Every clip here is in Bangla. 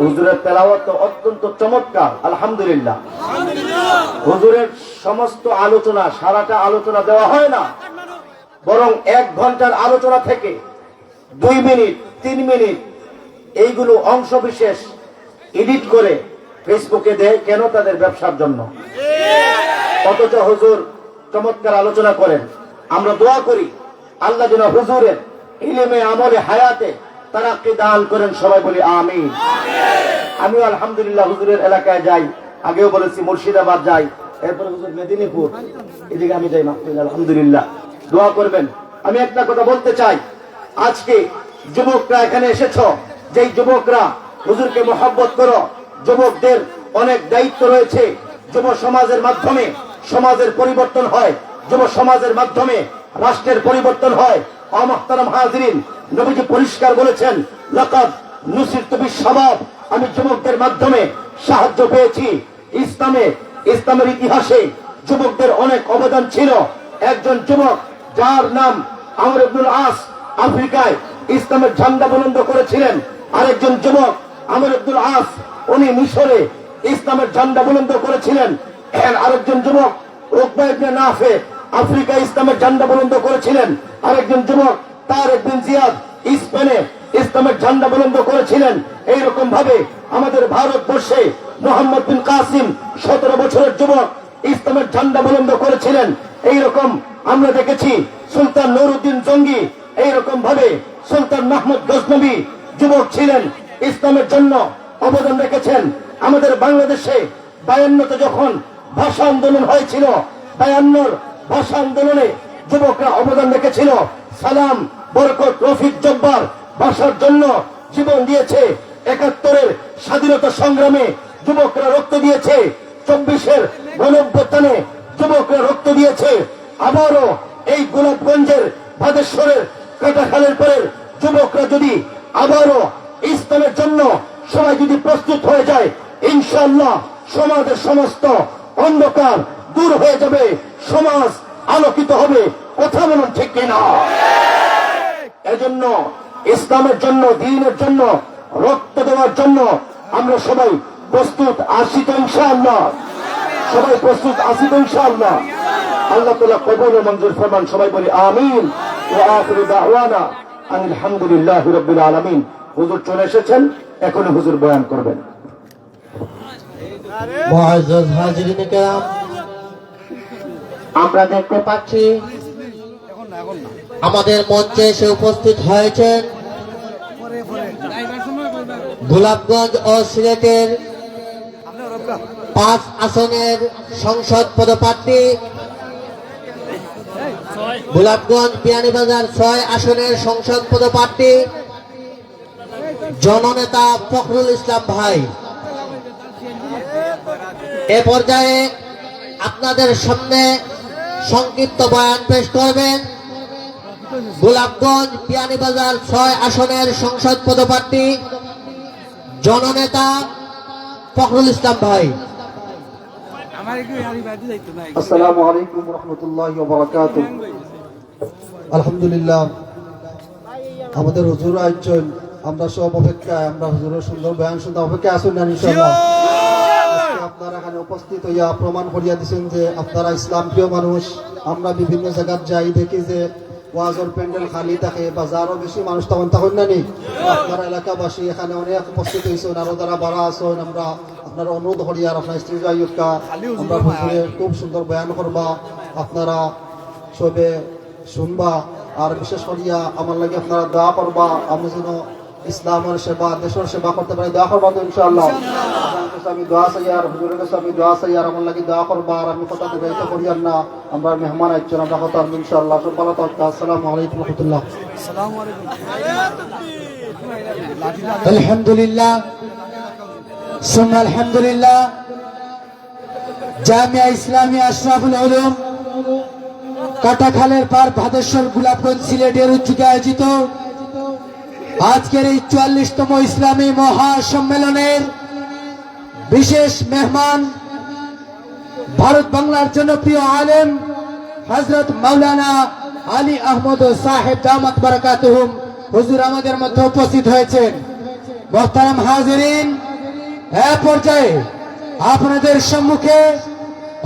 হুজুরের তেলাওয়াত অত্যন্ত চমৎকার, আলহামদুলিল্লাহ। হুজুরের সমস্ত আলোচনা, সারাটা আলোচনা দেওয়া হয় না, বরং 1 ঘন্টার আলোচনা থেকে 2 মিনিট 3 মিনিট এইগুলো অংশ বিশেষ এডিট করে ফেসবুকে দেয়। কেন? তাদের ব্যবসার জন্য। অথচ হুজুর চমৎকার আলোচনা করেন। আমরা দোয়া করি আল্লাহ যেন হুজুরের ইলমে আমলে হায়াতে তারাক্কি দান করেন। সবাই বলি আমিন। আমিও আলহামদুলিল্লাহ হুজুরের এলাকায় যাই, আগেও বলেছি মুর্শিদাবাদ যাই, এরপরে হুজুর মেদিনীপুর, এদিকে আমি যাই মাহফিল। আলহামদুলিল্লাহ, দোয়া করবেন। আমি একটা কথা বলতে চাই, আজকে যুবকরা এখানে এসেছ, যেই যুবকরা হুজুরকে মহব্বত করো, যুবকদের অনেক দায়িত্ব রয়েছে। যুব সমাজের মাধ্যমে সমাজের পরিবর্তন হয়, যুব সমাজের মাধ্যমে রাষ্ট্রের পরিবর্তন হয়। মুহতারাম হাজিরিন, নবীজি পরিষ্কার বলেছেন, লাকাদ নুসিরতু বিশ-শাবাব, আমি যুবকদের মাধ্যমে সাহায্য পেয়েছি। ইসলামের ইতিহাসে যুবকদের অনেক অবদান ছিল। একজন যুবক যার নাম আমর ইবনুল আস আফ্রিকায় ইসলামের ঝান্ডা বুলন্দ করেছিলেন। আরেকজন যুবক আমর ইবনুল আস, উনি মিশরে ইসলামের ঝান্ডা বুলন্দ করেছিলেন। আরেকজন যুবক উকবা ইবনে নাফে আফ্রিকায় ইসলামের ঝান্ডা বুলন্দ করেছিলেন। আরেকজন যুবক তারেক বিন জিয়াদ স্পেনে ইসলামের ঝান্ডা বুলন্দ করেছিলেন। এইরকম ভাবে আমাদের ভারতবর্ষে মোহাম্মদ বিন কাসিম 17 বছরের যুবক ইসলামের ঝান্ডা বুলন্দ করেছিলেন। এইরকম আমরা দেখেছি সুলতান নুরউদ্দিন জঙ্গি, এইরকম ভাবে সুলতান মাহমুদ গজনবী যুবক ছিলেন, ইসলামের জন্য অবদান রেখেছেন। আমাদের বাংলাদেশে 52তে যখন ভাষা আন্দোলন হয়েছিল, 52 ভাষা আন্দোলনে যুবকরা অবদান রেখেছিল। সালাম, বরকত, রফিক, জব্বার ভাষার জন্য জীবন দিয়েছে। 71-এর স্বাধীনতা সংগ্রামে যুবকরা রক্ত দিয়েছে। 24-এর গণঅভ্যুত্থানে যুবকরা রক্ত দিয়েছে। আবারও এই গোলাপগঞ্জের, ভাদেশ্বরের, কাটাখালের পরের যুবকরা যদি আবারও ইসলামের জন্য সবাই যদি প্রস্তুত হয়ে যায়, ইনশাআল্লাহ সমাজের সমস্ত অন্ধকার দূর হয়ে যাবে, সমাজ আলোকিত হবে। কথা বলুন ঠিক কিনা? এজন্য ইসলামের জন্য, দ্বীনের জন্য রক্ত দেওয়ার জন্য আমরা সবাই প্রস্তুত আছি তো ইনশাআল্লাহ? সবাই প্রস্তুত আছি তো ইনশাআল্লাহ? আল্লাহ তাআলা কবুল ও মঞ্জুর ফরমান। সবাই বলি আমিন। ওয়া আখিরু দাওয়ানা আলহামদুলিল্লাহি রাব্বিল আলামিন। হুজুর চলে এসেছেন, এখন হুজুর বয়ান করবেন। মুআজ্জাজ হাজিরিন কিরাম, আমরা দেখতে পাচ্ছি আমাদের মঞ্চে এসে উপস্থিত হয়েছেন গোলাপগঞ্জ ও সিলেটের 5 আসনের সংসদ পদপ্রার্থী, গোলাপগঞ্জ বিয়ানীবাজার 6 আসনের সংসদ পদপ্রার্থী জননেতা ফখরুল ইসলাম ভাই এ পর্যায়ে আপনাদের সামনে সংক্ষিপ্ত বয়ান পেশ করবেন গোলাপগঞ্জ বিয়ানীবাজার 6 আসনের সংসদ পদপ্রার্থী জননেতা ফখরুল ইসলাম ভাই। আসসালামু আলাইকুম ওয়া রাহমাতুল্লাহি ওয়া বারাকাতুহু। আলহামদুলিল্লাহ, আমাদের হুজুর আইছেন, আমরা সব অপেক্ষায়, আমরা হুজুরের সুন্দর বয়ান শুনতে অপেক্ষায় আছেন না ইনশাআল্লাহ? আপনারা এখানে উপস্থিত হইয়া প্রমাণ করিয়া দিচ্ছেন যে আপনারা ইসলাম প্রিয় মানুষ। আমরা বিভিন্ন জায়গায় যাই, দেখি যে ওয়াজের প্যান্ডেল খালি থাকে, বাজারও বেশি মানুষ তখন তখন না নেই। আপনারা এলাকাবাসী এখানে অনেক উপস্থিত হয়েছেন, আরো যারা বাড়া আছেন, আমরা আপনারা অনুরোধ করি আর আপনার স্ত্রী যাইকা আমরা হুজুরের খুব সুন্দর বয়ান করবা, আপনারা সবে শুনবা, আর বিশেষ করিয়া আমার লাগে আপনারা দোয়া করবা, আমি যেন ইসলামের সেবা, দেশের সেবা করতে পারি। দোয়া করবা তো ইনশাআল্লাহ? আমি দোয়া চাই, আর হুজুরের কাছে আমি দোয়া চাই, আর আমার লাগে দোয়া করবা। আর আমি কথা দিবাহিত করি আর না, আমরা মেহমান আইছেন, আমরা কথা ইনশাআল্লাহ। সব ভালো থাকবে। আসসালামু আলাইকুম ওয়া রাহমাতুল্লাহ। আলহামদুলিল্লাহ সুম্মা আলহামদুলিল্লাহ। জামিয়া ইসলামিয়া আশরাফুল উলুম কাটাখালের পার, ভাদেশ্বর, গোলাপগঞ্জ, সিলেটের উদ্যোগে আয়োজিত আজকের এই 44তম ইসলামী মহাসম্মেলনের বিশেষ মেহমান, ভারত বাংলার জনপ্রিয় আলেম হযরত মাওলানা আলী আহমদ সাহেব দামাত বারাকাতুহুম হুজুর আমাদের মধ্যে উপস্থিত হয়েছেন। মোহতারাম হাজিরিন, এ পর্যায়ে আপনাদের সম্মুখে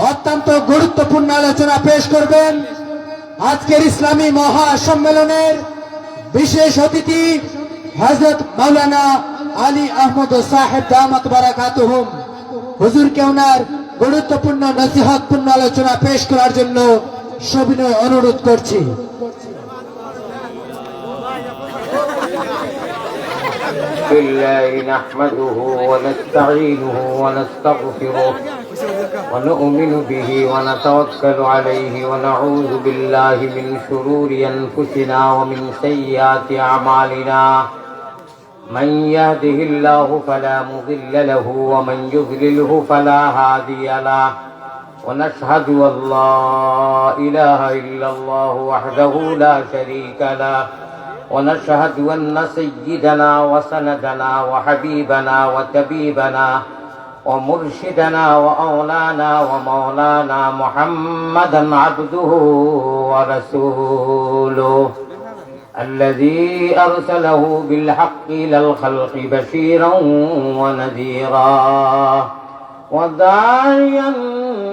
অত্যন্ত গুরুত্বপূর্ণ আলোচনা পেশ করবেন আজকের ইসলামী মহাসম্মেলনের বিশেষ অতিথি হযরত মাওলানা আলী আহমদ সাহেব দামাত বারাকাতুহুম। হুজুরকে ওনার গুরুত্বপূর্ণ নসিহতপূর্ণ আলোচনা পেশ করার জন্য সবিনয় অনুরোধ করছি। بالله نحمده ونستعينه ونستغفره ونؤمن به ونتوكل عليه ونعوذ بالله من شرور أنفسنا ومن سيئات أعمالنا من يهده الله فلا مضل له ومن يضلله فلا هادي له ونشهد أن لا إله إلا الله وحده لا شريك له ونشهد أن سيدنا وسندنا وحبيبنا وطبيبنا ومرشدنا وأولانا ومولانا محمدا عبده ورسوله الذي أرسله بالحق إلى الخلق بشيرا ونذيرا وداعيا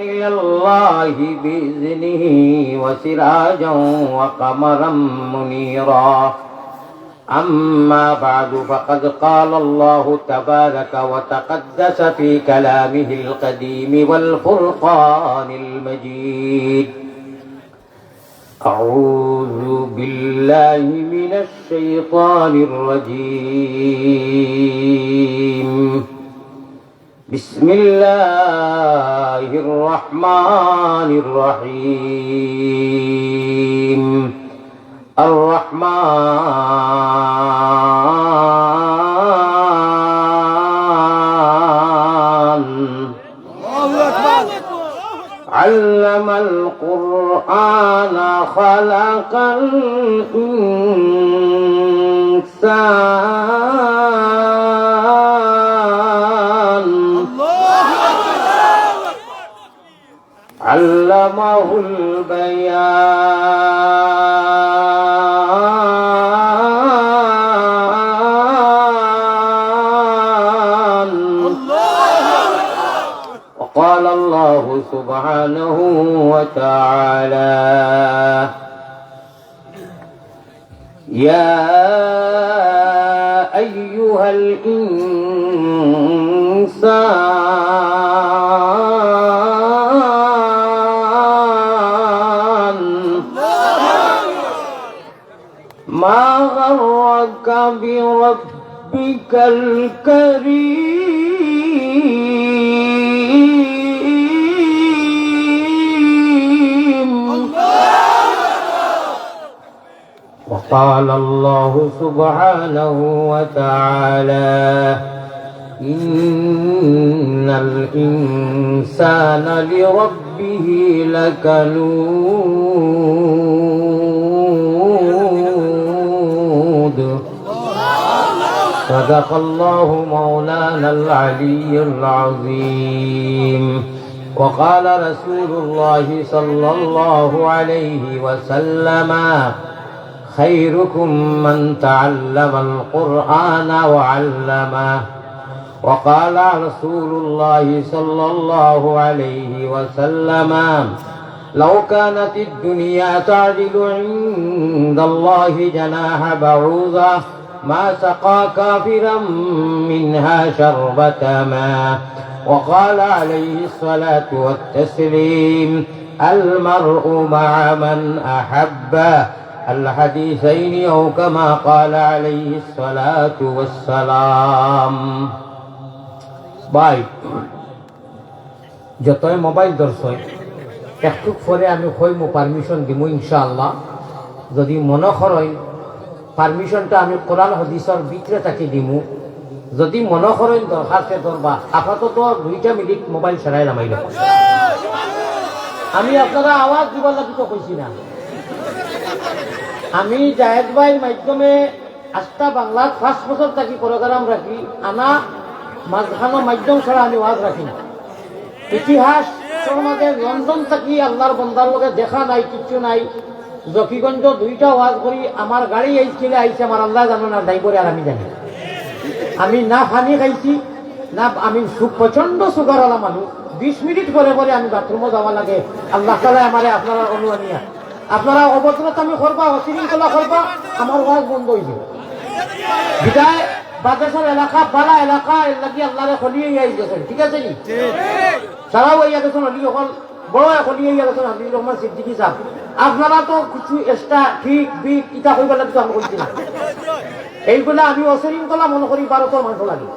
إلى الله بإذنه وسراجا وقمرا منيرا أما بعد فقد قال الله تبارك وتقدس في كلامه القديم والفرقان المجيد أعوذ بالله من الشيطان الرجيم بسم الله الرحمن الرحيم الرحمن علم القرآن خلق الإنسان علمه البيان وقال الله سبحانه وتعالى يا أيها الإنسان ما غرك بربك الكريم وقال الله سبحانه وتعالى إن الإنسان لربه لكنود صدق الله مولانا العلي العظيم وقال رسول الله صلى الله عليه وسلم خيركم من تعلم القرآن وعلمه وقال رسول الله صلى الله عليه وسلم لو كانت الدنيا تعدل عند الله جناح بعوضة ما سقى كافرا منها شربة ماء وقال عليه الصلاة والتسليم المرء مع من أحب الحديثين أو كما قال عليه الصلاة والسلام باي যতই মোবাইল দর্শক একটু পরে আমি কইমু পারমিশন দিমু ইনশাআল্লাহ যদি মনে করেন পারমিশনটা আমি কোরআন হাদিসের ভিতরে থাকি দিমু যদি মনে করেন দরখাস্তে ধরবা আপাতত 2 মিনিট মোবাইল ছাড়াই নামাইল আমি আপনারা আওয়াজ দিবার লাগি তো কইছি না আমি জায়েদ ভাইয়ের মাধ্যমে আস্থা বাংলার 5 বছর থাকি প্রোগ্রাম রাখি আনা মাঝখানো মাধ্যম ছাড়া আমি ওয়াজ রাখি না ইতিহাস সমাজের লন্ডন থাকি আল্লাহর বন্দার লোকে দেখা নাই কিছু নাই জকিগঞ্জ 2টা ওয়াজ করি আমার গাড়ি এই ছেলে আইছে আমার আল্লাহ জানো না নাই করে আর আমি জানি আমি না পানি খাইছি না, আমি প্রচন্ড সুগারওয়ালা মানুষ। 20 মিনিট পরে পরে আমি বাথরুমে যাওয়া লাগে। আল্লাহ তাআলা আমারে আপনারা অনুয়ানিয়া, আপনারা অবদ্ধতা আমি করবা, অশৃঙ্খলা করবা, আমার ওয়াজ বন্ধ হয়ে যাবে। বিদায় বাদেশের এলাকা বালা এলাকা এর লাগি আল্লাহরে খলিয়ে গেছেন, ঠিক আছে নি? সারাও হইয়া গেছেন, অলি হল বড় খলিয়ে গেছেন হাবিবুর রহমান সিদ্দিকী সাহেব। আপনারা তো কিছু এক্সট্রা ঠিক বিক কিতা হইবার লাগতো আমি বলছি না। এইগুলা আমি অশৃঙ্খলা মনে করি ভারতের মানুষ লাগে।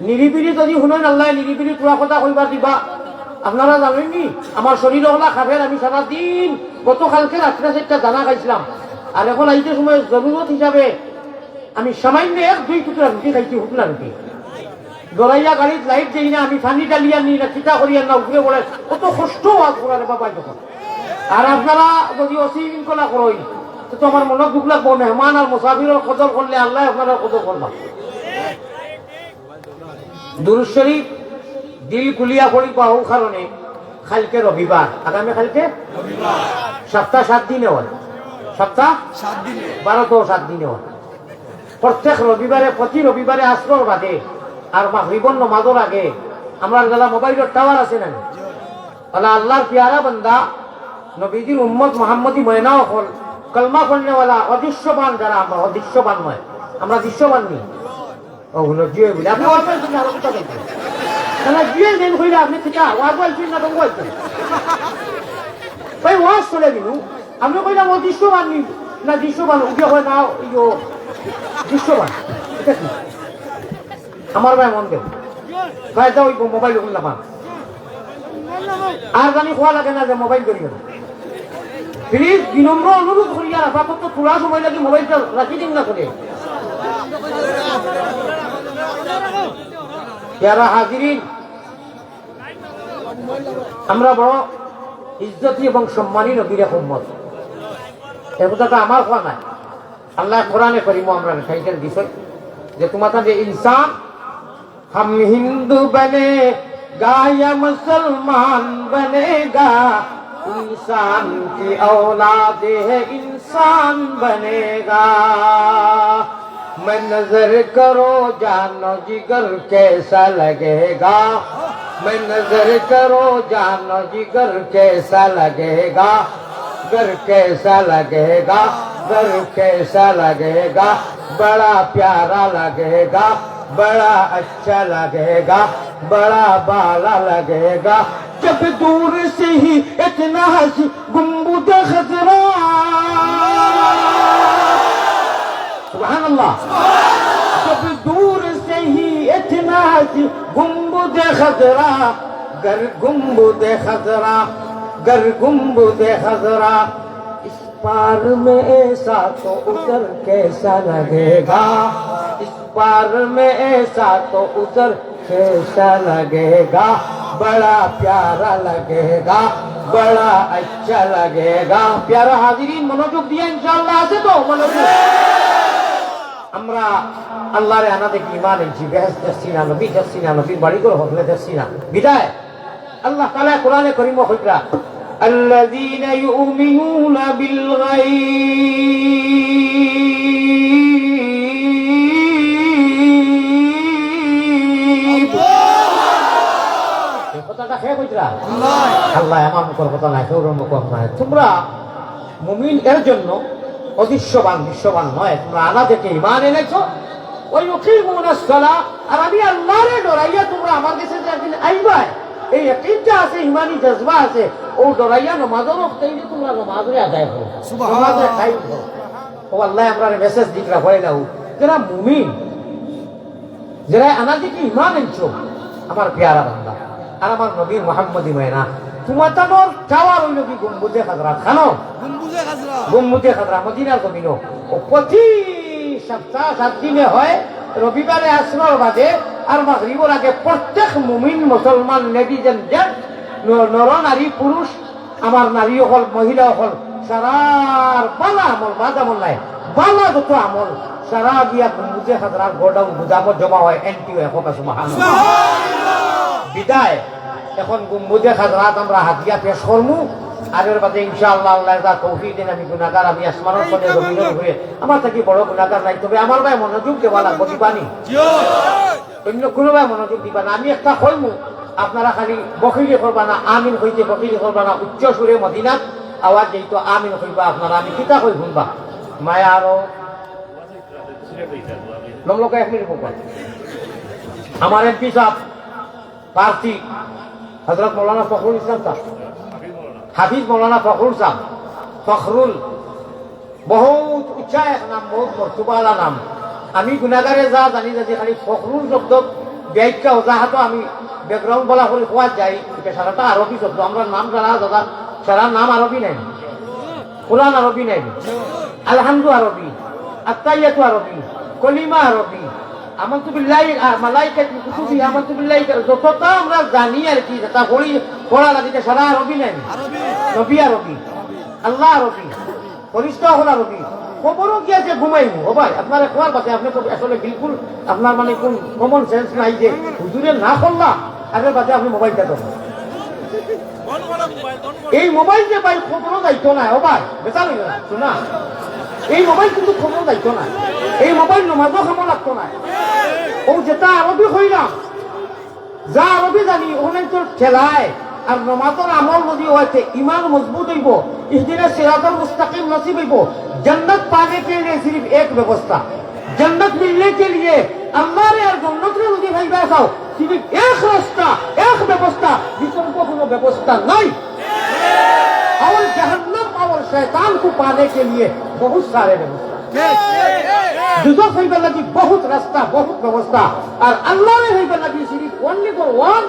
নিরিবিলি যদি শুনেন আল্লাহ নিরিবিলি তোরা কথা কইবার দিবা। আপনারা জানেননি আমার শরীর ওগুলা খাবেন। আমি সারাদিন গতকালকে রাত্রে 4টা দানা খাইছিলাম, আর এখন আইতে সময় জরুরত হিসাবে আমি সামান্য 1-2 টুকরা রুটি খাইছি, হুটলা রুটি। দৌড়াইয়া গাড়ির লাইট দেই না, আমি পানি ডালিয়া নি না, চিতা করিয়া না, উপরে বলে কত কষ্ট আজ করার বাবা যখন। আর আপনারা যদি অশৃঙ্খলা করেন তো আমার মনে দুঃখ লাগবো। মেহমান আর মুসাফিরের কদর করলে আল্লাহ আপনারা কদর করবা। দুরূদ শরীফ দিল খুলিয়া পড়ি পাও কারণে কালকে রবিবার, আগামী কালকে সপ্তাহ 7 দিনে হয়, সপ্তাহ 12 তো 7 দিনে হয়। প্রত্যেক রবিবারে, প্রতি রবিবারে আসর বাদে আর মাগরিবর নামাজের আগে আমরা যারা মোবাইলের টাওয়ার আছে না, ওলা আল্লাহর পিয়ারা বান্দা নবীজির উম্মত মুহাম্মদী ময়না হল কলমা পড়নেওয়ালা অদৃশ্যবান যারা, আমরা অদৃশ্যবান নয়, আমরা দৃশ্যবান নি। ওগুলো জিয়ে বলে আপনি বলছেন আরো কথা বলছেন তাহলে জিয়ে দেন কইরা আপনি ঠিক ওয়াজ বলছেন না, তুমি বলছেন ভাই ওয়াজ চলে দিন। আপনি কইলাম অদৃশ্যবান নি না দৃশ্যবান, উঠে হয় না ইয়ো দৃশ্যবান, ঠিক আছে? আমার ভাই মন দেব ভাই দাও মোবাইল না পান আর জানি খোয়া লাগে না যে মোবাইল করি না। প্লিজ বিনম্র অনুরোধ করি, আর আপাতত পুরা সময় লাগে মোবাইলটা রাখি দিন না করে। যারা হাজিরিন, আমরা বড় ইজ্জতি এবং সম্মানী নবীর উম্মত, এই কথাটা আমার খোয়া নাই। আল্লাহ কোরআনে করিম আমরা টাইটেল দিছে যে তোমাদের যে ইনসান हम हिंदू बनेगा या मुसलमान बनेगा, इंसान की औलाद है इंसान बनेगा। मैं नजर करो जानो जिगर कैसा लगेगा, मैं नजर करो जानो जिगर कैसा लगेगा, घर कैसा लगेगा, घर कैसा लगेगा, बड़ा प्यारा लगेगा, बड़ा अच्छा लगेगा, बड़ा बाला लगेगा। जब दूर से ही इतना हंसी गुम्बद खजरा, सुभान अल्लाह, जब दूर से ही इतना हंसी गुम्बद खजरा, गर गुम्बद खजरा, गर गुम्बद खजरा, इस पार में ऐसा तो उधर कैसा लगेगा, इस पार में ऐसा तो उधर कैसा लगेगा, बड़ा प्यारा लगेगा, बड़ा अच्छा लगेगा। प्यारा हाजिरीन मनोযোগ দিয়ে ইনশাআল্লাহ আছে তো মনোযোগ। আমরা আল্লাহর আনাতে কি ঈমান এনেছি, বেহেশত যাচ্ছি না, নবী যাচ্ছি না, নবীর বাড়ি করে হকলে যাচ্ছি না। বিদায় আল্লাহ তাআলা কোরআনে কারীমে কইরা الذين يؤمنون بالغيب, কথাটা খেয়ে কইরা আল্লাহ আমার মুখের কথা নাই, কেউ মুখের কথা নাই। তোমরা মুমিন এর জন্য অদৃশ্যবান দৃশ্যবান নয়, তোমরা আনা থেকে ঈমান এনেছো। ওই ইউকিমুনাস সালাহ, আর আমি আল্লাহরে ডরাইয়া তোমরা আমার কাছে যে একদিন আইবা, এই ইয়াকিনটা আছে, ইমানি জজবা আছে, ও ডরাইয়া নামাজের ওয়াক্তে তোমরা নামাজে আদায় করো, নামাজে খাই করো। ও আল্লাহ আমরা মেসেজ দিকরা হয় না, যারা মুমিন, যারা আনা থেকে ঈমান এনেছো, আমার প্যারা বান্দা আর আমার নবী মুহাম্মদী ময়না, তোমার তানোর টাওয়ার হইল কি গম্বুজে খাজরা, খানো গম্বুজে খাজরা মদিনার জমিনো। ও প্রতি সপ্তাহ 7 দিনে হয়, রবিবারে আসর বাদে আর মাগরিবের আগে প্রত্যেক মুমিন মুসলমান লেডিজেন জেন্ট, নর নারী পুরুষ, আমার নারী হল মহিলা হল, সারার বালা আমল, বাদ আমল নাই, বালা যত আমল সারা দিয়া গম্বুজে খাজরার গোডাউন গুদামত জমা হয়, এন্টি হয়। সুবহানাল্লাহ। বিদায় এখন গম্বুজে খাজরাত আমরা হাতিয়া পেশ করমু, আগের বাদে ইনশাআল্লাহ আল্লাহ যা তৌফিক দেন আমি গুনাহগার, আমি আসমানের পথে জমিনের উপরে আমার থেকে বড় গুনাহগার নাই। তবে আমার ভাই মনোযোগ দেওয়া লাগবে, দিবানি অন্য কোনো ভাই মনোযোগ দিবা না। আমি একটা কইমু, আপনারা খালি বখিলি করবা না, আমিন হইতে বখিলি করবা না। উচ্চ সুরে মদিনাত আওয়াজ যেহেতু আমিন হইবা আপনারা, আমি কিতা কই শুনবা মায়া আরো লমলকা 1 মিনিট বলবা। আমার এমপি সাহেব প্রার্থী হযরত মৌলানা ফখরুল ইসলাম সাহেব, হাফিজ মৌলানা ফখরুল সাহেব, ফখরুল বহুত উচ্চা এক নাম, বহুত মর্তবালা নাম। আমি গুনাগারে যা জানি যদি খালি ফখরুল শব্দ ব্যাখ্যা ওজাহাত আমি ব্যাকগ্রাউন্ড বলা করে কোয়া যাই, এটা সারাটা আরবি শব্দ। আমরা নাম জানা দাদা সারা নাম আরবি নাই, কোরআন আরবি নাই, আলহামদু আরবি, আত্তাইয়াতু আরবি, কলিমা আরবি, আমানতু বিল্লাহি মালাইকাতু কুতুবি আমানতু বিল্লাহি, যতটা আমরা জানি আর কি যেটা পড়া লাগে সারা আরবি নাই। নবী আরবি, আল্লাহ আরবি, ফরিস্তা হল আরবি। খবরও কি আছে ঘুমাইবো ও ভাই আপনার খোয়ার পাশে আপনি তো আসলে বিলকুল আপনার মানে কোন কমন সেন্স নাই যে হুজুরে না করলা আগের বাদে আপনি মোবাইলটা দেবেন। এই মোবাইল যে ভাই খবরও দায়িত্ব নাই ও ভাই, বেচার হইল না শোনা, এই মোবাইল কিন্তু খবরও দায়িত্ব নাই, এই মোবাইল নমাজও খামো লাগতো না। ও যেটা আরবি হইলাম, যা আরবি জানি ওখানে তো ঠেলায়। আর নমাজের আমল যদি হয়েছে ইমান মজবুত হইব, ইহদিনাস সিরাতাল मुस्तकीम नसीब হইব। जन्नत पाने के लिए सिर्फ एक व्यवस्था, जन्नत मिलने के लिए अल्लाह रे और जन्नत रे যদি ভাই বাসাও सिर्फ एक रास्ता, एक व्यवस्था, বিকল্প কোনো ব্যবস্থা নাই। और जहन्नम और शैतान को पाने के लिए बहुत सारे व्यवस्था, দুজক হইবে লাগি বহুত রাস্তা, বহুত ব্যবস্থা। আর আল্লাহ রে হইবে লাগি সির্ফ ওনলি ফর ওয়ান,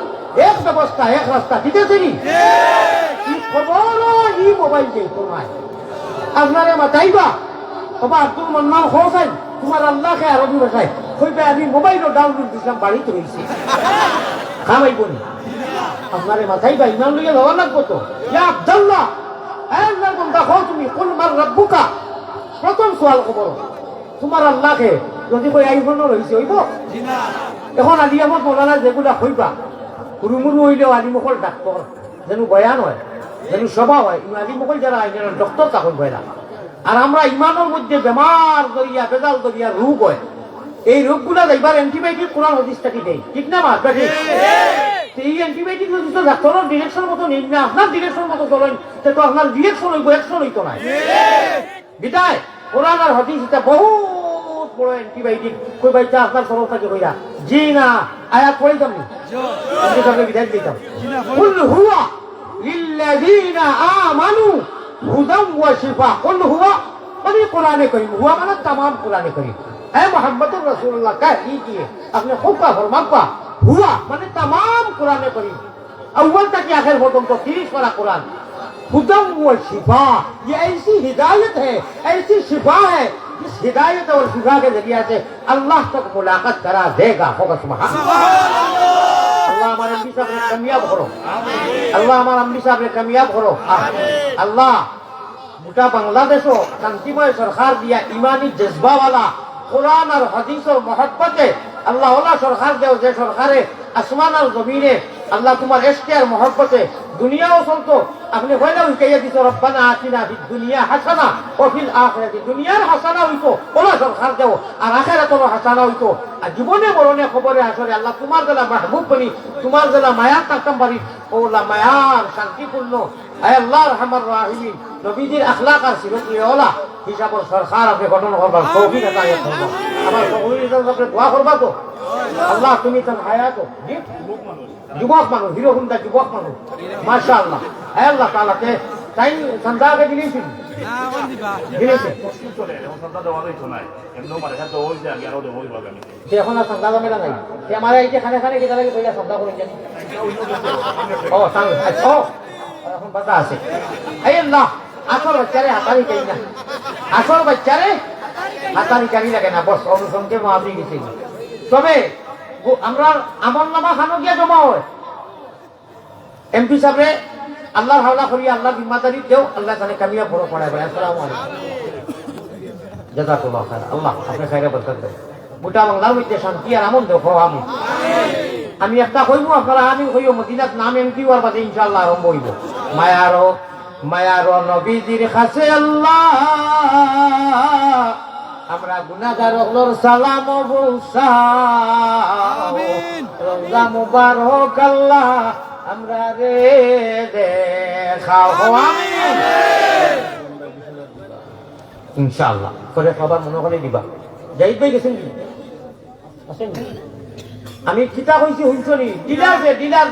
এক ব্যবস্থা, এক রাস্তা। ঠিক আছে নি? এই খবর এই মোবাইল দিয়ে তোমায় আপনারে মাতাইবা বাবা আব্দুল মান্নান হোসেন তোমার আল্লাহকে আরবি ভাষায় কইবে আমি মোবাইলও ডাউনলোড দিছিলাম বাড়িতে রইছি খামাইব নি? আপনারে মাতাইবা ইমান লইয়া যাওয়া লাগবো তো। ইয়া আব্দুল্লাহ আল্লাহর বান্দা হও তুমি, কুল মার রাব্বুকা, প্রথম সওয়াল খবর তোমার আল্লাহকে যদি কই আইফোনও রইছে হইব? এখন আলিয়ামত মৌলানা যেগুলা হইবা হুরুমুরু হইলেও আলিমুখল ডাক্তার যেন বয়ান হয়, যেন সভা হয়, আলিমুখল যারা আইনের ডক্টর তখন বয়রা। আর আমরা ইমানের মধ্যে বেমার দরিয়া বেজাল দরিয়া রোগ হয়, এই রোগগুলা যাইবার অ্যান্টিবায়োটিক কোরআন হাদিস থাকি দেয়। ঠিক না মা? এই অ্যান্টিবায়োটিক যদি তো ডাক্তারের ডিরেকশন মতো নেই না, আপনার ডিরেকশন মতো চলেন তো আপনার ডিরেকশন হইব, অ্যাকশন হইতো না। বিদায় কোরআন আর হাদিস এটা বহুত বড় অ্যান্টিবায়োটিক। কই ভাই চা আপনার সরল থাকে কইরা জি না আয়াত পড়িতাম নি বিদায় দিতাম। কুল হুয়া লিল্লাযিনা আমানু হুদাম ওয়া শিফা। কুল হুয়া মানে কোরআনে কারীম, হুয়া মানে तमाम কোরআনে কারীম। এ মুহাম্মদুর রাসূলুল্লাহ কা লিজিয়ে আপনি খুব का फरमापा हुआ মানে तमाम কোরআনে কারীম, अव्वल तक आखिर পর্যন্ত 30 পারা কোরআন। हुदम व शिफा, ये ऐसी हिदायत है, ऐसी शिफा है, इस हिदायत और शिफा के जरिए से अल्लाह तक मुलाकात करा देगा। होगा सुभान अल्लाह। हमारे अम्मी साहब ने कामयाब करो, अल्लाह हमारे अम्मी साहब ने कामयाब करो। अल्लाह গোটা বাংলাদেশও শান্তিময় সরকার দিয়া ইমানি জজবা वाला কোরআন আর হাদিস और मोहब्बत अल्लाह वाला সরকার দেও, যে সরকারে আসমান আর জমিনে আল্লাহ তোমার ইশকে আর মোহব্বতে দুনিয়াও চলতো। আপনি কইলা উইকাইয়া দিছো রব্বানা আতিনা ফিদ দুনিয়া হাসানা ও ফিল আখিরাতি, দুনিয়ার হাসানা হইতো ওলা সরকার দেও, আর আখিরাতের হাসানা হইতো। আর জীবনে মরণে খবরে আসরে আল্লাহ তোমার জেলা মাহবুব বনি, তোমার জেলা মায়ার তাকতাম বাড়ি ওলা মায়ার শান্তিপূর্ণ আয় আল্লাহ রহমান রাহিমিন নবীজির আখলাক আর সিরত ওলা হিসাবর সরকার আপনি গঠন করবার তৌফিক আতা করবো। আমার সকলের আপনি দোয়া করবা তো আল্লাহ তুমি তার হায়াত যুবক মানুষ, হিরো হুন্ডা যুবক মানুষ মাশাআল্লাহ। আল্লাহ তাআলাকে তাই সন্দাকে দিয়েছেন দিয়েছে এখন আর সন্দা জমে নাই, আমার এই যে খানে খানে কেটা লাগে কইলা সন্দা করে জানি ও আচ্ছা এখন বাতা আছে। এই আল্লাহ আসল বাচ্চারে হাতারি চাই না, আসল বাচ্চারে হাতারি চারি লাগে না, বস অনুসঙ্গে মাফি গেছে। তবে আমরা আমল নামা খানো গিয়া জমা হয় এমপি সাহেবরে আল্লাহ হাওলা করি, আল্লাহ জিম্মাদারি দেও, আল্লাহ তাহলে কামিয়া বড় পড়ায় ভাই। আসসালামু আলাইকুম, জাযাকুল্লাহ খায়র। আল্লাহ আপনি খায়রে বরকত দেন, গোটা বাংলার মধ্যে শান্তি আর আমন দেও। আমি একটা কইবো আপনারা আমি কইও মদিনাত নাম এমপি হওয়ার বাদে ইনশাআল্লাহ আরম্ভ হইব। মায়ারও মায়ার নবীজির কাছে আল্লাহ আমরা গুনাহগার হলোর সালাম ও বুসাও রোজা মুবারক আল্লাহ আমরা রে দেখাও আমিন ইনশাআল্লাহ করে খাবার মনে করে দিবা যাই পাই গেছেন কি আসেন আমি কিতা কইছি হুঁচনি ডিলার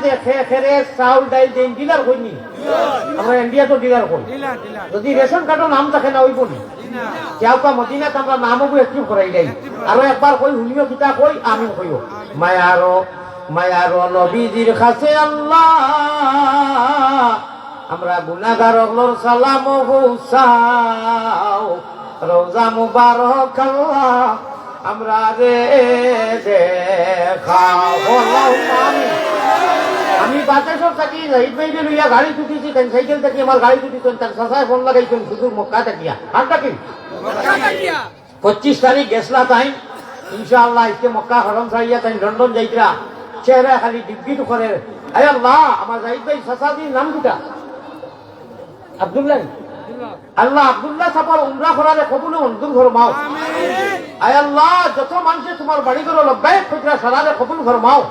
যে খেরে চাউল ডাইল দেন ডিলার কইনি আমরা ইন্ডিয়া তো ডিলার কই যদি রেশন কার্ডের নাম থাকে না ওইব নি কেউকা মদিনাত আমরা নামও একটু করাই নাই আর একবার কই হুনিও কিতা কই আমিন কইও মায়ারো নবীজির কাছে আল্লাহ আমরা গুনাহগার হলোর সালাম ও হুসাও রোজা মুবারক আল্লাহ আমরা রে দেখাও আমি বাতাসর থাকি জাহিদ ভাইকে লইয়া গাড়ি ছুটিছি তাই সাইকেল থাকি আমার গাড়ি ছুটিছেন তার সাসায় ফোন লাগাইছেন শুধু মক্কা থাকিয়া আর থাকি 25 তারিখ গেছলা তাই ইনশাআল্লাহ ইসকে মক্কা হরম ছাড়িয়া তাই লন্ডন যাইতরা চেহারা খালি ডিগ্গিট করে আয় আল্লাহ আমার জাহিদ ভাই সাসাদির নাম কিটা আব্দুল্লাহ আল্লাহ আব্দুল্লাহ সাপার উমরা করারে কবুল মঞ্জুর ফরমাও আয় আল্লাহ যত মানুষে তোমার বাড়ি করে লব্বাইক কইরা সারারে কবুল ফরমাও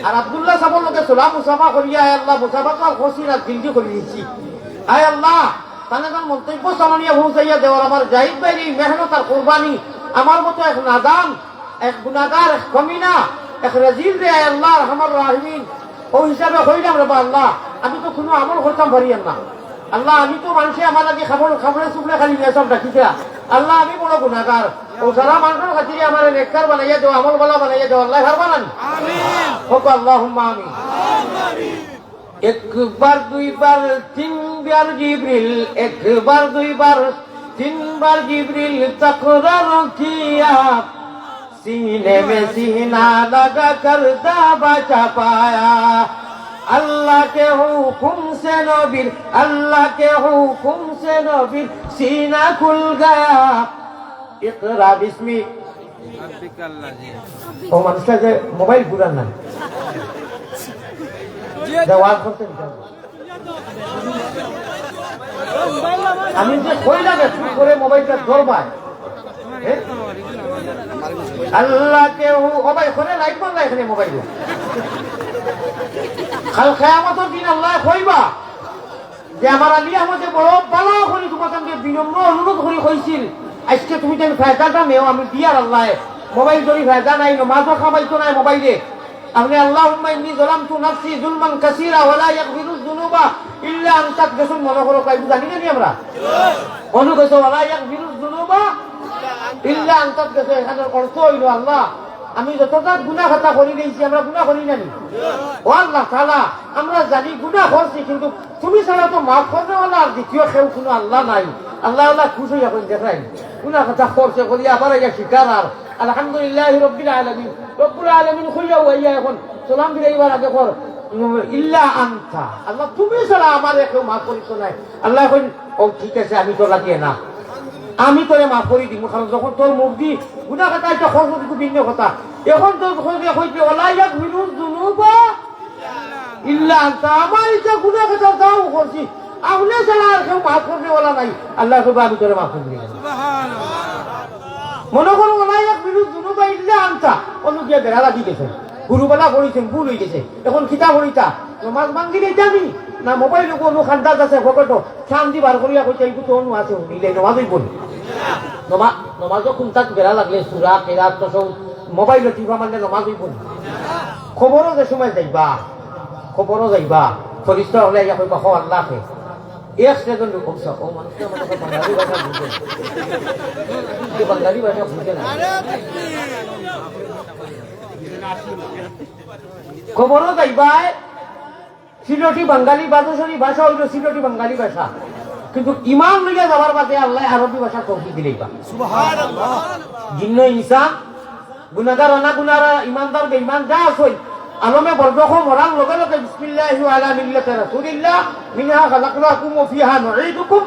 আর আব্দুল্লাহ সাপার লোকে সালাম মুসাফা করিয়া আয় আল্লাহ মুসাফাকা খসিরা দিলজি করে দিয়েছি আয় আল্লাহ তানাদের মন্তব্য সামানিয়া পৌঁছাইয়া দেওয়ার আমার জাহিদ ভাইয়ের এই মেহনত আর কোরবানি আমার মতো এক নাদান এক গুনাহগার এক কমিনা এক রাজিল রে আয় আল্লাহ রহমান রাহিমিন ও হিসাবে হইলাম রে আল্লাহ আমি তো কোনো আমল করতাম পারিয়াম না আল্লাহ আমি তো মানুষে আমার লাগে খাবরে চুপড়ে খালি সব ডাকিছে আল্লাহ আমি বড় গুনাহগার ও সারা মানুষের খাতিরে আমার নেককার বানাইয়া দেও আমল বালা বানাইয়া দেও আল্লাহ হার বানান আমিন হোক আল্লাহুম্মা আমিন একবার দুইবার তিনবার জিবরিল একবার দুইবার তিনবার জিবরিল তাকরার কিয়া सीने में सीना लगा कर दावा छपाया अल्लाह के हुक्म से नबीर अल्लाह के हुक्म से नबीर सीना खुल गया इकरा बिस्मी ओ মানুষটা যে মোবাইল ঘুরান না জবাব করতে আমি যে কই লাগে চুপ করে মোবাইলটা ধরবাই আল্লাহ কে ও ভাই ওখানে লাইট মারলা এখানে মোবাইল কাল কিয়ামতের দিন আল্লাহ কইবা যে আমার আলী আমাদের বড় ভালো করে তোমাকে বিনম্র অনুরোধ করে কইছিল আজকে তুমি যেন ফায়দাটা নেও আমি দিয়ার আল্লাহ মোবাইল ধরি ফায়দা নাই নামাজও খাবাইতো নাই মোবাইলে আপনি আল্লাহুম্মা ইন্নী যালামতু নাফসি যুলমান কাসীরা ওয়া লা ইয়াগফিরুয যুনুবা ইল্লা আনতা গেছুন মনে করো কই জানি না আমরা অনু গেছো ওয়া লা ইয়াগফিরুয যুনুবা ইল্লা আনতা গেছো এখানে অর্থ হইল আল্লাহ আমি যতটা গুনাহ খাতা করি গেছি আমরা গুনাহ করি না ও আল্লাহ তাআলা আমরা জানি গুনাহ করছি কিন্তু তুমি ছাড়া তো মাফ করতে ওয়ালা আর দ্বিতীয় কেউ কোনো আল্লাহ নাই আল্লাহ আল্লাহ খুশি হয়ে এখন দেখাই গুনাহ খাতা করছে করি আবার ইয়া শিকার আর আলহামদুলিল্লাহ রব্বিল আলামিন রব্বুল আলামিন খুইয়া হইয়া এখন সালাম দিলে এবার আগে কর ইল্লা আনতা আল্লাহ তুমি ছাড়া আমার কেউ মাফ করিস নাই আল্লাহ এখন ও ঠিক আছে আমি তো লাগিয়ে না আমি তোরে মাফ করে দিব কারণ যখন তোর মুখ দি গুনাহ খাতা একটা খরচ দিতে ভিন্ন কথা এখন তোর খোঁজে হইছে ওলা ইয়াগফিরুয যুনুবা ইল্লা আনতা আমার এটা গুনাহ খাতা দাও করছি আপনি ছাড়া আর কেউ মাফ করতে ওলা নাই আল্লাহ কইবা আমি তোরে মাফ করে দিলাম সুবহানাল্লাহ মনে করো ওলা ইয়াগফিরুয যুনুবা ইল্লা আনতা অনু দিয়ে বেড়া লাগি গেছে গুরুবেলা পড়িছেন ভুল হয়ে গেছে এখন খিতা পড়িতা নমাজ ভাঙ্গি নেই জানি না মোবাইল কোনো খান্দাজ আছে ফকটো শান্তি বার করিয়া কইছে এই তো অনু আছে নিলে নমাজই পড়ি নমাজও কোনটা বেড়া লাগলে সুরা কেরাত তো সব মোবাইল টিপা মারলে নমাজই পড়ি খবরও যে সময় যাইবা ফরিস্তা হলে ইয়া কইবা হ আল্লাহকে এক সেকেন্ড কমছ ও মানুষটা মানে বাঙালি ভাষা বুঝে না খবরও যাইবা সিলটি বাঙালি বাদশালী ভাষা হইল সিলটি বাঙালি ভাষা কিন্তু ইমান লইয়া যাবার বাদে আল্লাহ আরবি ভাষা তৌফিক দিলেইবা সুবহানাল্লাহ জিন্ন ইনসান গুনাহগার না গুনাহগার ইমানদার বেঈমান যা আছে আলমে বরদখ মরার লগে লগে বিসমিল্লাহি ওয়া আলা মিল্লাতি রাসূলিল্লাহ মিনহা খালাকনাকুম ওয়া ফিহা নুঈদুকুম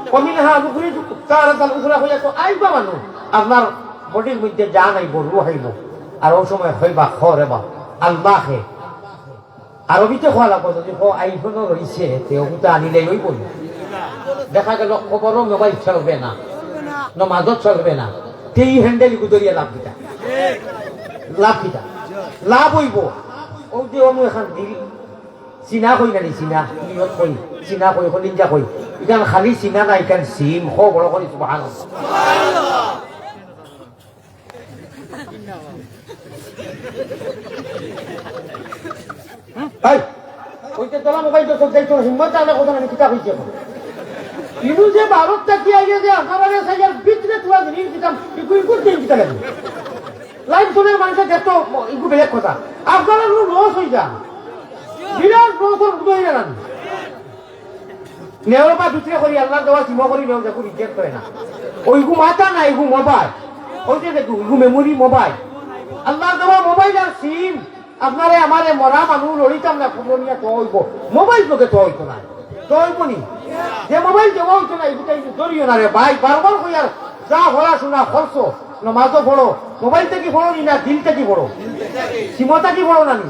ওয়া মিনহা নুখরিজুকুম তারাতাল উখরা হইয়া তো আইবা মানু আপনার বডির মধ্যে জান আইব রূহ আইব আর ওই সময় হইবা খরেবা আল্লাহে আরবিতে খোয়া লাগবো যদি আইফোনও রইছে তেও তো আনিলেই ওই বলি দেখা গেল খবরও মোবাইল চলবে না, নমাজত চলবে না, তেই হ্যান্ডেল গুদরিয়া লাভ দিতা, লাভ দিতা, লাভ হইব। ও যে অনু এখন দিল চিনা কই নানি, চিনা নিয়ত কই, চিনা কই হলিঞ্জা কই, ইখান খালি চিনা না, ইখান সিম খ বড় করে সুবহানাল্লাহ। এই ওইটা তোলা মোবাইল তো সব যাইতো হিম্মত আনা কথা আমি কিতাব হইছে ইনু যে ভারত থাকি আইয়া যে আমারে সাইয়ার ভিতরে তুয়া দিন কিতাব ইকু ইকু দিন কিতাব লাইভ শুনে মানুষের দেখতো ইকু বেলেগ কথা আপনারা লস হই যা বিরাট লস হই না নেওয়ার পা ভিতরে করি আল্লাহ দেওয়া সিমা করি নেওয়া যাকু রিজেক্ট করে না। ওইগু মাথা না, ইগু মোবাইল, ওইটা দেখু ইগু মেমোরি মোবাইল, আল্লাহ দেওয়া মোবাইল আর সিম। আপনারে আমারে মরা মানুষ লড়িতাম না, খবর নিয়ে তো হইব, মোবাইল তোকে তো হইতো না, তো হইব নি যে মোবাইল দেওয়া হইতো না, এগুলো ধরিও না রে ভাই। বারবার কই আর যা পড়াশোনা করছো, নমাজও পড়ো, মোবাইল থেকে পড়ো নি না দিল থেকে পড়ো, সীমতা কি পড়ো না নি।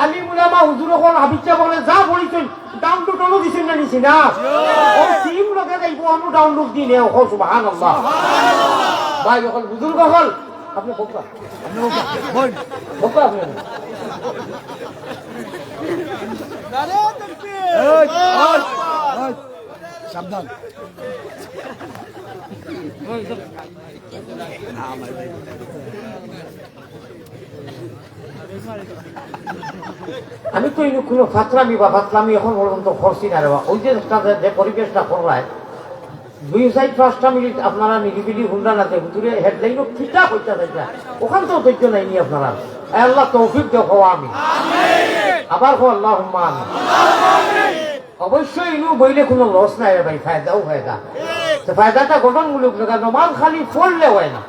আলী মুলামা হুজুর কোন হাবিজা বলে যা পড়িছেন ডাউনলোড হলো দিছেন না নিছি না, ও সিম লগে যাইব অনু ডাউনলোড দি নেও। ও সুবহানাল্লাহ ভাই, যখন বুজুর্গ হল আপনি বকা, আপনি বকা, আপনি সাবধান। আমি তো কোনো ফাতলামি বা ফাতলামি এখন পর্যন্ত করছি না রে। ওই যে পরিবেশটা করলায় 2-4-5 মিনিট আপনারা নিরিবিলি হুন্ডা নাতে হুতুরে হেডলাইনও ঠিকা হইতে থাকবে, ওখান তো ধৈর্য নাইনি আপনারা। আল্লাহ তৌফিক দেও হওয়া আমি আবার হো আল্লাহ মান। অবশ্যই ইনু বইলে কোনো লস নাই রে ভাই, ফায়দাও ফায়দা। ফায়দাটা গঠনমূলক না, নমাজ খালি পড়লে হয় না,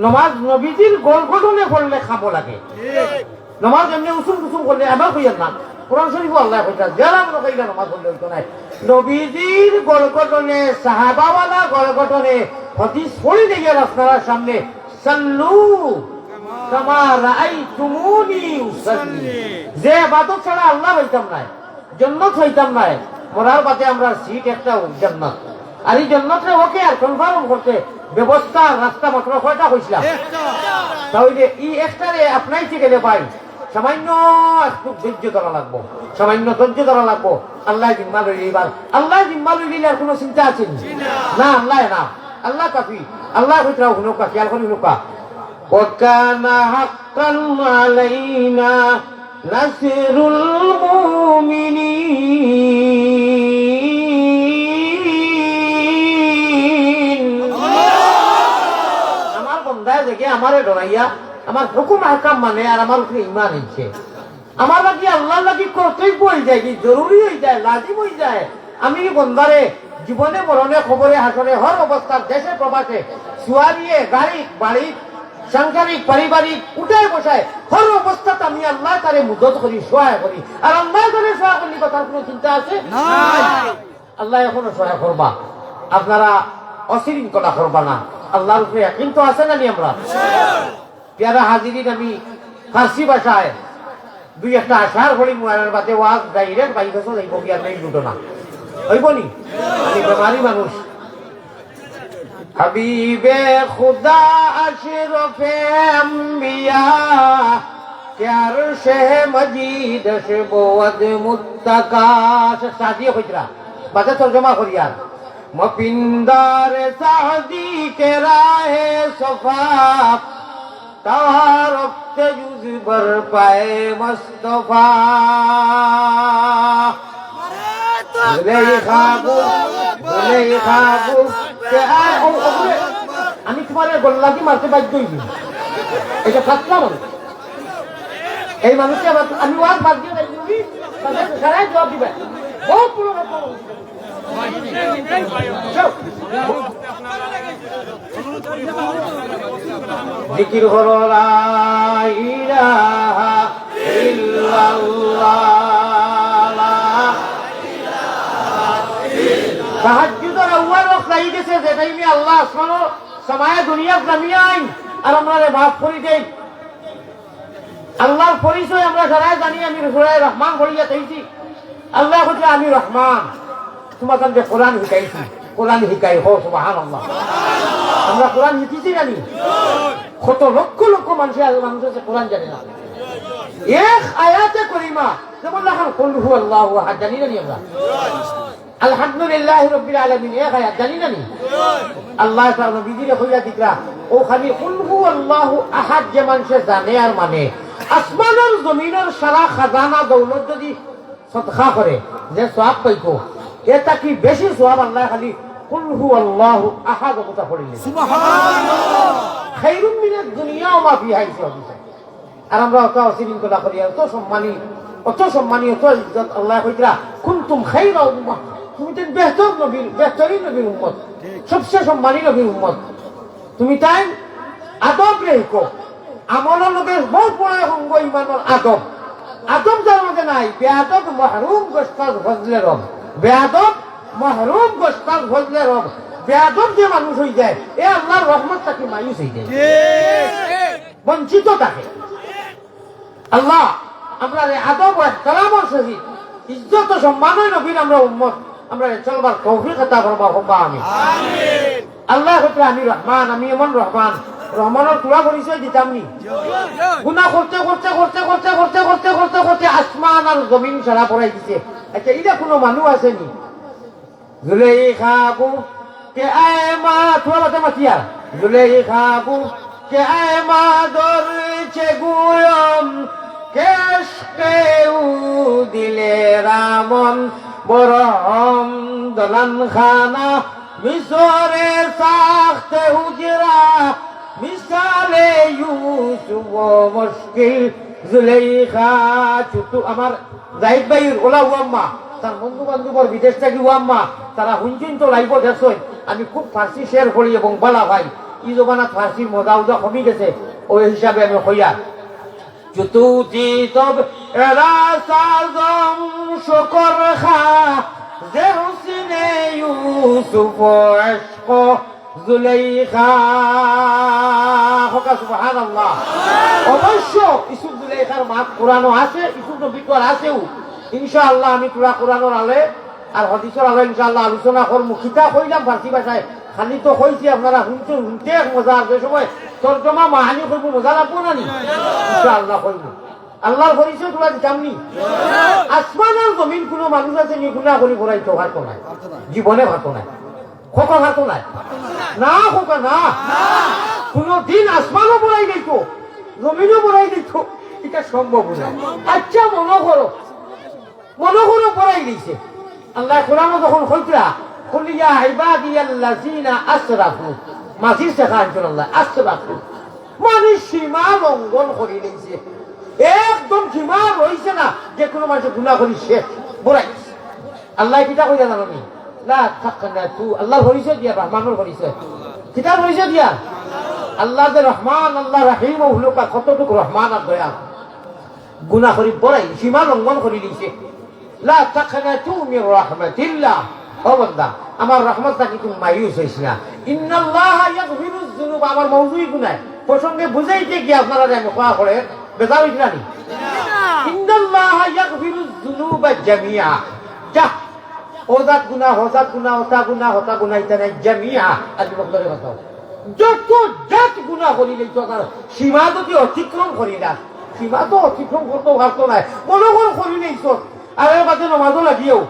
নমাজ নবীজির গঠনে পড়লে খাবো লাগে। নমাজ এমনি উসুম টুসুম করলে আমার কইয়ার না, কোরআন শরীফ আল্লাহ কইতা যারা মনে কইলা নমাজ পড়লে হইতো নাই। নবীজির গঠনে, সাহাবাওয়ালা গঠনে হাদিস পড়ে দিয়ে আপনারা সামনে সাল্লু কামা রাআইতুমুনি উসাল্লি। যে ইবাদত ছাড়া আল্লাহ হইতাম নাই, জান্নাত হইতাম নাই, মরার বাদে আমরা সিট একটা জান্নাত। আর এই জান্নাতরে ওকে আর কনফার্ম করতে ব্যবস্থা রাস্তা মাত্র কয়টা কইছিলাম, তাহলে এই একটারে আপনাইতে গেলে ভাই সামান্য একটু ধৈর্য ধরা লাগবো, সামান্য ধৈর্য ধরা লাগবো। আল্লাহ জিম্মা লইলে এবার, আল্লাহ জিম্মা লইলে আর কোনো চিন্তা আছে না, আল্লাহ না, আল্লাহ কাফি। আল্লাহ কইরা হুনুকা খেয়াল করি হুনুকা ওয়াকানা হাক্কান আলাইনা নাসরুল মুমিনিন। আমার বন্দায় দেখে আমারে ডরাইয়া আমার হুকুম হাকাম মানে আর আমার উপরে ইমান হয়েছে, আমার লাগি আল্লাহ লাগি কর্তব্য হয়ে যায়, কি জরুরি হয়ে যায়, লাজিম হয়ে যায়। আমি বন্দারে জীবনে মরণে খবরে হাসরে হর অবস্থার দেশে প্রবাসে সুয়ারিয়ে গাড়ি বাড়ি সাংসারিক পারিবারিক উঠায় বসায় হর অবস্থাতে আমি আল্লাহ তারে মুদত করি, সহায় করি। আর আল্লাহ তারে সহায় করলি কথার কোনো চিন্তা আছে? আল্লাহ এখনো সহায় করবা, আপনারা অশৃঙ্খলা করবা না, আল্লাহর উপরে কিন্তু আছে না নি আমরা। পেয়ারা হাজিরিন, আমি ফার্সি ভাষায় 2-1 আশার হলি মুয়ারের বাদে ওয়াজ ডাইরেক্ট বাইরে যাইব গিয়া নেই দুটো না হইব নি, আমি বেমারি মানুষ। হাবিবে খুদা আশরফে আম্বিয়া প্যার সে মজিদ সে বহুত মুত্তাকা সাদিয়ে কইরা বাজে তরজমা করিয়া মপিন্দার সাদি কে রাহে সফা তারফ জুজ বর পায়ে মুস্তাফা আমি তোমার গোল্লাদি মারতে বাধ্য হইনি, এটা ফাঁসলা মানুষ। এই মানুষকে আমি ওয়াজ বাদ দিয়ে সারাই জবাব দিবে, বহুত পুরো জিকির হলো লা ইলাহা ইল্লাল্লাহ। তাহাজ্জুদের আউয়াল ওয়াক্ত আই গেছে, যে টাইমে আল্লাহ আসমান ও সামায়ে দুনিয়া নামিয়ে আইন আর আমরা মাফ করে দেই। আল্লাহর পরিচয় আমরা সবাই জানি, আমি সূরা রহমান বলিয়া তাইছি। আল্লাহ কইছে আমি রহমান, তোমার যে কোরআন শিখাইছি কোরআন শিখাই হো সুবহানাল্লাহ আমরা কোরআন শিখিছি জানি কত লক্ষ লক্ষ মানুষ আছে কোরআন জানে না এক আয়াতে করিমা যেমন লেখা কুল হুয়াল্লাহু আহাদ জানি না আমরা আলহামদুলিল্লাহি রাব্বিল আলামিন এক আয়াত জানি না আল্লাহ তাআলা বিজিরে হইয়া দিকরা ও খালি কুল হুয়াল্লাহু আহাদ যে মানুষ জানে আর মানে আসমানের জমিনের সারা খাজানা দৌলত যদি সদকা করে যে সওয়াব পাইতো এটা কি বেশি সওয়াব আল্লাহ খালি কুল হুয়াল্লাহু আহাদ কথা পড়িলে সুবহানাল্লাহ খায়রুম মিনাদ দুনিয়া ওয়া মা ফিহা আর আমরা অত অশৃঙ্খলা করি অত সম্মানী অত ইজ্জত আল্লাহ কইরা কুনতুম খায়রা উম্মাহ তুমি তো বেহতরিন নবীর উম্মত সবচেয়ে সম্মানী নবীর উম্মত তুমি তাই আদব রেখো আমলের লোকের বহু পড়ে সঙ্গ ইমানের আদব যার মধ্যে নাই বেয়াদব মাহরুম গোস্তাদ ফজলে রব বেয়াদব মাহরুম গোস্তাদ ফজলে রব বেয়াদব যে মানুষ হয়ে যায় এ আল্লাহর রহমত তাকে মায়ুস হয়ে যায় বঞ্চিত থাকে আল্লাহ আমরা আদব কালামর সহিত ইজ্জত সম্মানের নবীর আমরা উম্মত আমরা চলবার তৌফিক আতা ফরমাও আমিন আল্লাহ কইতে আমি রহমান আমি এমন রহমানের পুরা পরিচয় দিতাম নি গুনাহ করতে আসমান আর জমিন সারা পড়াই দিছে আচ্ছা এটা কোনো মানুষ আছে নি জুলেখা বু কে আয়মা তোরা বাতা মাতিয়া জুলেখা বু কে আয়মা দরছে গুয়ম কেশকেউ দিলে রামন বরম দলান খানা মিশরে সাখতে হুজরা মিসালে ইউসুফ মুশকিল জুলেখা ছুটু আমার জাহিদ ভাইয়ের ওলা ওয়াম্মা তার বন্ধু বান্ধবর বিদেশ থেকে ওয়াম্মা তারা হুঞ্চিন তো লাইব দেখছই আমি খুব ফার্সি শেয়ার করি এবং বলা ভাই ই জমানাত ফার্সির মজা উজা কমে গেছে ওই হিসাবে আমি হইয়া চতুতি তব এরা সাজম শকর খা যে হুসনে ইউসুফ ইশক জুলাইখা হকা সুবহানাল্লাহ অবশ্য ইসুফ জুলাইখার মাত কোরআনও আছে ইসুফ নবীর আছেও ইনশাআল্লাহ আমি পুরা কোরআনের আলে আর হাদিসের আলে ইনশাআল্লাহ আলোচনা করব কিতাব কইলাম ফার্সি ভাষায় খালি তো কইছি আপনারা শুনতে মজা যে সময় তর্জমা মাহানি করব মজা লাগবো না ইনশাআল্লাহ কইব আল্লাহর পরিচয় তোলা দিতামনি আসমান আর জমিন কোনো মানুষ আছে নি গুনাহ করি পড়াইতো ভাতো নাই জীবনে ভাতো নাই খোকা ভাতো নাই না খোকা না কোনো দিন আসমানও পড়াই দিত জমিনও পড়াই দিত এটা সম্ভব না আচ্ছা মনে করো পড়াই দিছে আল্লাহ কোরআনে যখন কইতরা কুল ইয়া ইবাদিয়াল্লাযিনা আসরাফু মাঝি শেখা আল্লাহ আসরাফু মানে সীমা লঙ্ঘন করে নিয়েছে একদম সীমা রইছে না যে কোনো মানুষ গুনাহ করি শেষ বড়াই আল্লাহ কিতা কইয়া জানি লা তাকনাতু আল্লাহ পরিচয় দিয়া রহমানের পরিচয় কিতা পরিচয় দিয়া আল্লাহ যে রহমান আল্লাহ রহিম ও হুলকা কতটুকু রহমান আর দয়া গুনাহ করি বড়াই সীমা লঙ্ঘন করে নিয়েছে লা তাকনাতু মির রাহমাতিল্লাহ ও বান্দা আমার রহমত থেকে তুমি মায়ুস হইছ না ইন্নাল্লাহ ইয়াগফিরুয যুনুব আমার মওজুই গুনাহ প্রসঙ্গে বুঝাইতে কি আপনারা আমি কোয়া করে বেজার হইছ না ইন্নাল্লাহ ইয়াগফিরুয যুনুবা জামিআ যা ওজাত গুনাহ হতা গুনাহ এটা নাই জামিআ আজ বক্তরে কথা যত জাত গুনাহ করিলে তো সীমা যদি অতিক্রম করি না সীমা তো অতিক্রম করতে পারতো না মনে করিলেই তো আর এর বাদে নমাজও লাগিয়েও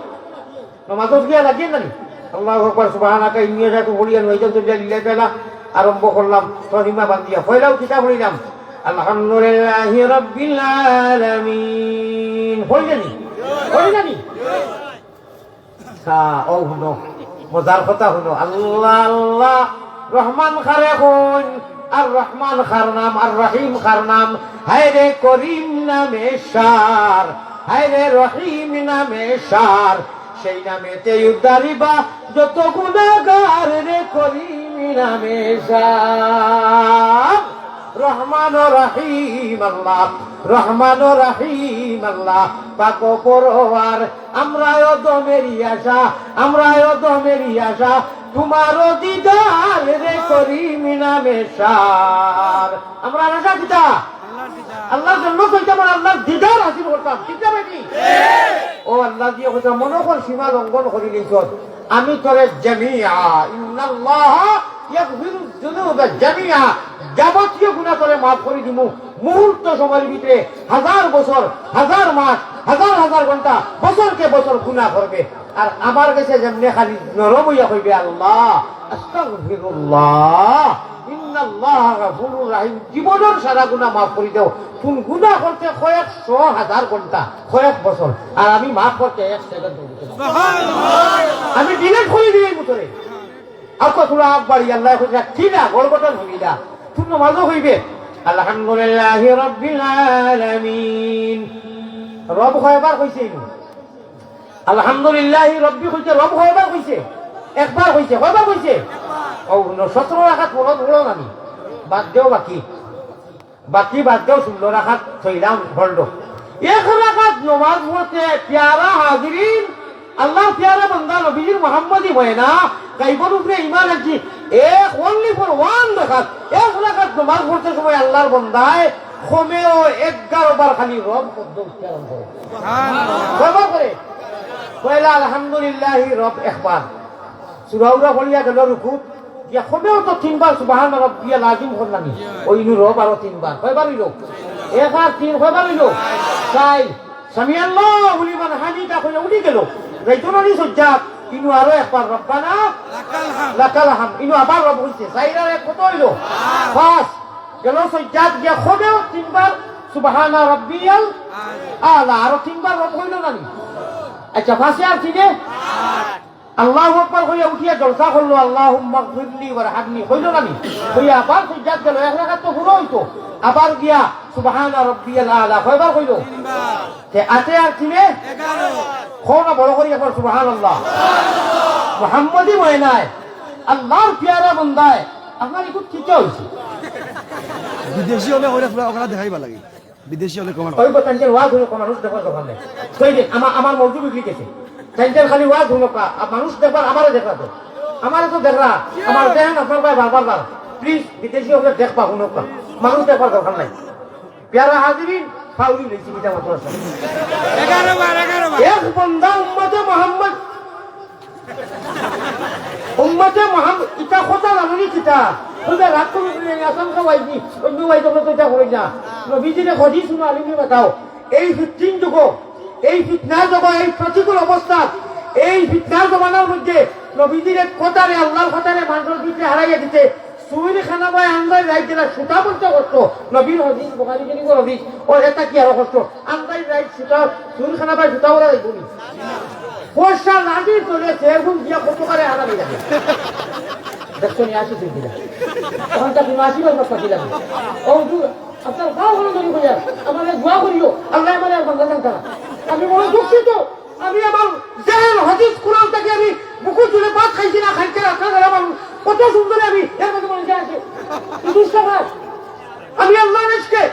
নমাজও গিয়া লাগিয়ে জানি আল্লাহু আকবার সুবহানাকা ইন্নী আশহাদু ওয়া লিল্লাহি আরম্ভ করলাম তরিমা বান্দিয়া পয়লাও কিতাব পড়িলাম আলহামদুলিল্লাহি রাব্বিল আলামিন হই জানি ও শুনো মজার কথা শুনো আল্লাহ আল্লাহ রহমান খারে কোন আর রহমান খার নাম আর রহিম খার নাম হায়রে করিম নামে সার হায়রে রহিম নামে সার সেই নামেতে উদ্ধারিবা যত গুনাহগার রে করিম নামে সার রহমান ও রহিম আল্লাহ রহমান ও রহিম আল্লাহ পাক পরওয়ার আমরাও দমেরি আশা তোমার দিদার রে করিম নামে সার আমরা আশা কিতা আল্লাহর জন্য কইতে আমার আল্লাহর দিদার হাসিল করতাম ঠিক আছে নাকি ও আল্লাহ দিয়ে কথা মনে কর সীমা লঙ্ঘন করি নিছ আমি তোরে জামিয়া ইন্নাল্লাহ ইয়াগফিরু যুনুবা জামিয়া যাবতীয় গুনাহ তোরে মাফ করে দিমু মুহূর্ত সময়ের ভিতরে 1000 বছর 1000 মাস 1000 ঘন্টা বছরকে বছর গুনাহ করবে আর আমার কাছে যেমনি খালি নরম হইয়া কইবে আল্লাহ আস্তাগফিরুল্লাহ ইন্নাল্লাহ গাফুরুর রহিম জীবনের সারা গুনাহ মাফ করে দাও কোন গুনাহ করতে কয়েক 100,000 ঘন্টা কয়েক বছর আর আমি মাফ করতে 1 সেকেন্ড আমি ডিলেট করে দিই মুতরে আপা তোরা আকবারি আল্লাহ কইরা কিনা গড়গড়ন হইলা তুমি নামাজও হইবে আলহামদুলিল্লাহি রাব্বিল আলামিন রব কয়বার কইছে আলহামদুলিল্লাহি রাব্বি কইছে রব কয়বার কইছে একবার কইছে কয়বার কইছে ও 17 রাকাত পড়ত হলো আমি বাদ দেও বাকি বাদ দেও 16 রাকাত থইলাম হলদ এক রাকাত নামাজ পড়তে প্যারা হাজিরিন আল্লাহ প্যারা বান্দা নবীর মুহাম্মদি হয় না গায়বর উপরে ঈমান আছে এক only for one রাকাত এক রাকাত নামাজ পড়তে সময় আল্লাহর বান্দায় কমেও 11 বার খালি রব শব্দ উচ্চারণ করে সুবহানাল্লাহ করে কইলা আলহামদুলিল্লাহি রব একবার সূরা পড়িয়া গেল রুকু গিয়া কমেও তো 3 বার সুবহান রাব্বিয়াল আযীম করলানি ওই নু রব আরো 3 বার কয়বার হইলো এক আর 3 কয়বার হইলো তাই সামি আল্লাহু লিমান হামিদা কইয়া উঠি গেল রাইতুনানি সজ্জাত ইনু আরো একবার রব্বানা লাকাল হাম ইনু আবার রব হইছে সাইরার এক কত হইলো 5 গেল সজ্জাত গিয়া কমেও 3 বার সুবহান রাব্বিয়াল আলা আরো 3 বার রব হইলো নানি আচ্ছা ফাঁসে আর কিনে আল্লাহু আকবার কইয়া উঠিয়া জলসা করলো আল্লাহুম্মা গফিরলি ওয়ারহামনি কইলো নানি কইয়া আবার সুজাত গেল এক রাকাত তো পুরো হইতো আবার গিয়া সুবহানা রাব্বিয়াল আলা কয়বার কইলো তে আতে আর কিনে 11 কোন বড় করি একবার সুবহানাল্লাহ মুহাম্মাদি হয় নাই আল্লাহর প্যারা বান্দায় আপনার একটু ঠিক হইছে বিদেশি হলে ওরা দেখাইবা লাগে বিদেশি হলে কমান ওই বতানকে ওয়াজ হলো কোন মানুষ দেখার দরকার নেই কই যে আমার মওজু বিক্রি গেছে তাইদের খালি ওয়াজ হলো কা মানুষ দেখবার আমারে দেখা তো আমারে তো দেখরা আমার দেন আপনার ভাই বারবার প্লিজ বিদেশি হলে দেখবা হুনো কা মানুষ দেখবার দরকার নাই প্যারা হাজিরিন ফাউলি লইছি বিটা মাত্র 11 বার এক বান্দা উম্মতে মুহাম্মদ ইটা কথা জানি কিটা ওদের রাত করে আসন খাওয়াইছি অন্য ভাই তোমরা তো এটা করি না নবীজিরে খদি শুনো আলিমি বাতাও এই 15 যুগ এই ফিতনার যুগ এই প্রতিকূল অবস্থা এই ফিতনার জমানার মধ্যে নবীজিরে কথারে আল্লাহর কথারে মানুষের ভিতরে হারাইয়া দিতে সুইর খানা ভাই আন্দাজ রাইট দিলা সুতা বলতে কষ্ট নবীর হদিস বুখারী শরীফ হদিস ও এটা কি আর কষ্ট আন্দাজ রাইট সুতা সুইর খানা ভাই সুতা ওরা যাইবনি পয়সা লাগি চলে সেরকম দিয়া কত করে হারাই যাবে দেখছো নি আসি দিলা তখন তা তুমি আসি বলতে পারছিলাম ও আপনার গাও হলো নবী কইয়া আমারে দোয়া করিও আল্লাহ আমারে বান্দা জানতা আমি মনে দুঃখিত আমি আমার জাহেল হাদিস কুরআন থেকে আমি বুকু জুড়ে ভাত খাইছি না খাইতে রাখা গেলাম কত সুন্দর আমি এর মধ্যে মনে যায় আছে আমি আল্লাহর ইশকে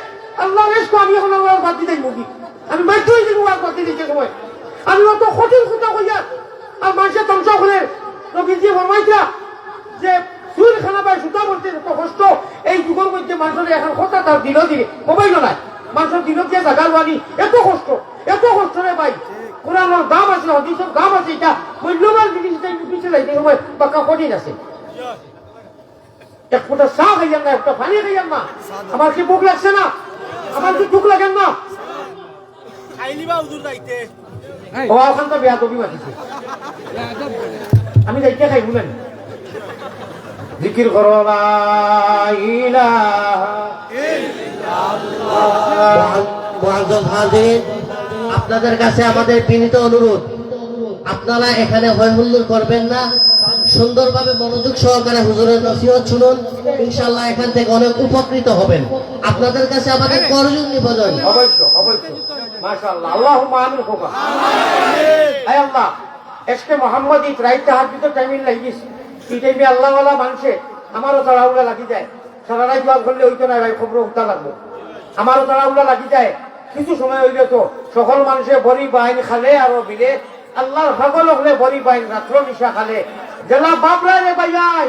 আমি এখন আল্লাহর বাদ দিতে মুগি আমি বাধ্য হয়ে যাবো আর বাদ দিতে সময় আমি অত কঠিন কথা কইয়া আর মানুষের ধ্বংস করে নবীজি ফরমাইছা যে সুর খানা পায় সুতা বলতে এত কষ্ট এই যুগের মধ্যে মানুষের এখন কথা তার দিল দিলে মোবাইল নাই মানুষের দিল দিয়ে জাগা লোয়ানি এত কষ্ট রে ভাই কোরআনের দাম আছে হাদিসের দাম আছে এটা মূল্যবান জিনিস পিছিয়ে যাইতে সময় পাকা কঠিন আছে এক ফোঁটা চা খাইয়ান না একটা পানি খাইয়ান না আমার কি ভুক লাগছে না আমার কি ভুক লাগেন না ও ওখান তো বেয়া কবি মাতিছে আমি যাইতে খাই বুঝলেন জিকির করো লা ইলাহা ইল্লাল্লাহ। মুআজ্জাজ হাজির, আপনাদের কাছে আমাদের বিনীত অনুরোধ, আপনারা এখানে হয় হুল্লোড় করবেন না, সুন্দরভাবে মনোযোগ সহকারে হুজুরের নসিহত শুনুন, ইনশাআল্লাহ এখান থেকে অনেক উপকৃত হবেন। আপনাদের কাছে আমাদের করজোড় নিবেদন। অবশ্যই মাশাআল্লাহ আল্লাহুম্মা আমিন হোক আমিন। আয় আল্লাহ এসকে মোহাম্মদ ইত রাইত তাহাজ্জুদ টাইমিং লাগিস এই টাইমে আল্লাহ ওয়ালা মানুষে আমারও তাড়াহুড়া লাগি যায়, সারা রাত ওয়াজ করলে হইতো না ভাই, খবর উঠা লাগবো, আমারও তাড়াহুড়া লাগি যায়, কিছু সময় হইলে তো সকল মানুষে বড়ি বাইন খালে আর বিলে আল্লাহর সকল হলে বড়ি বাইন রাত্র নিশা খালে জেলা বাপরা রে ভাইয়াই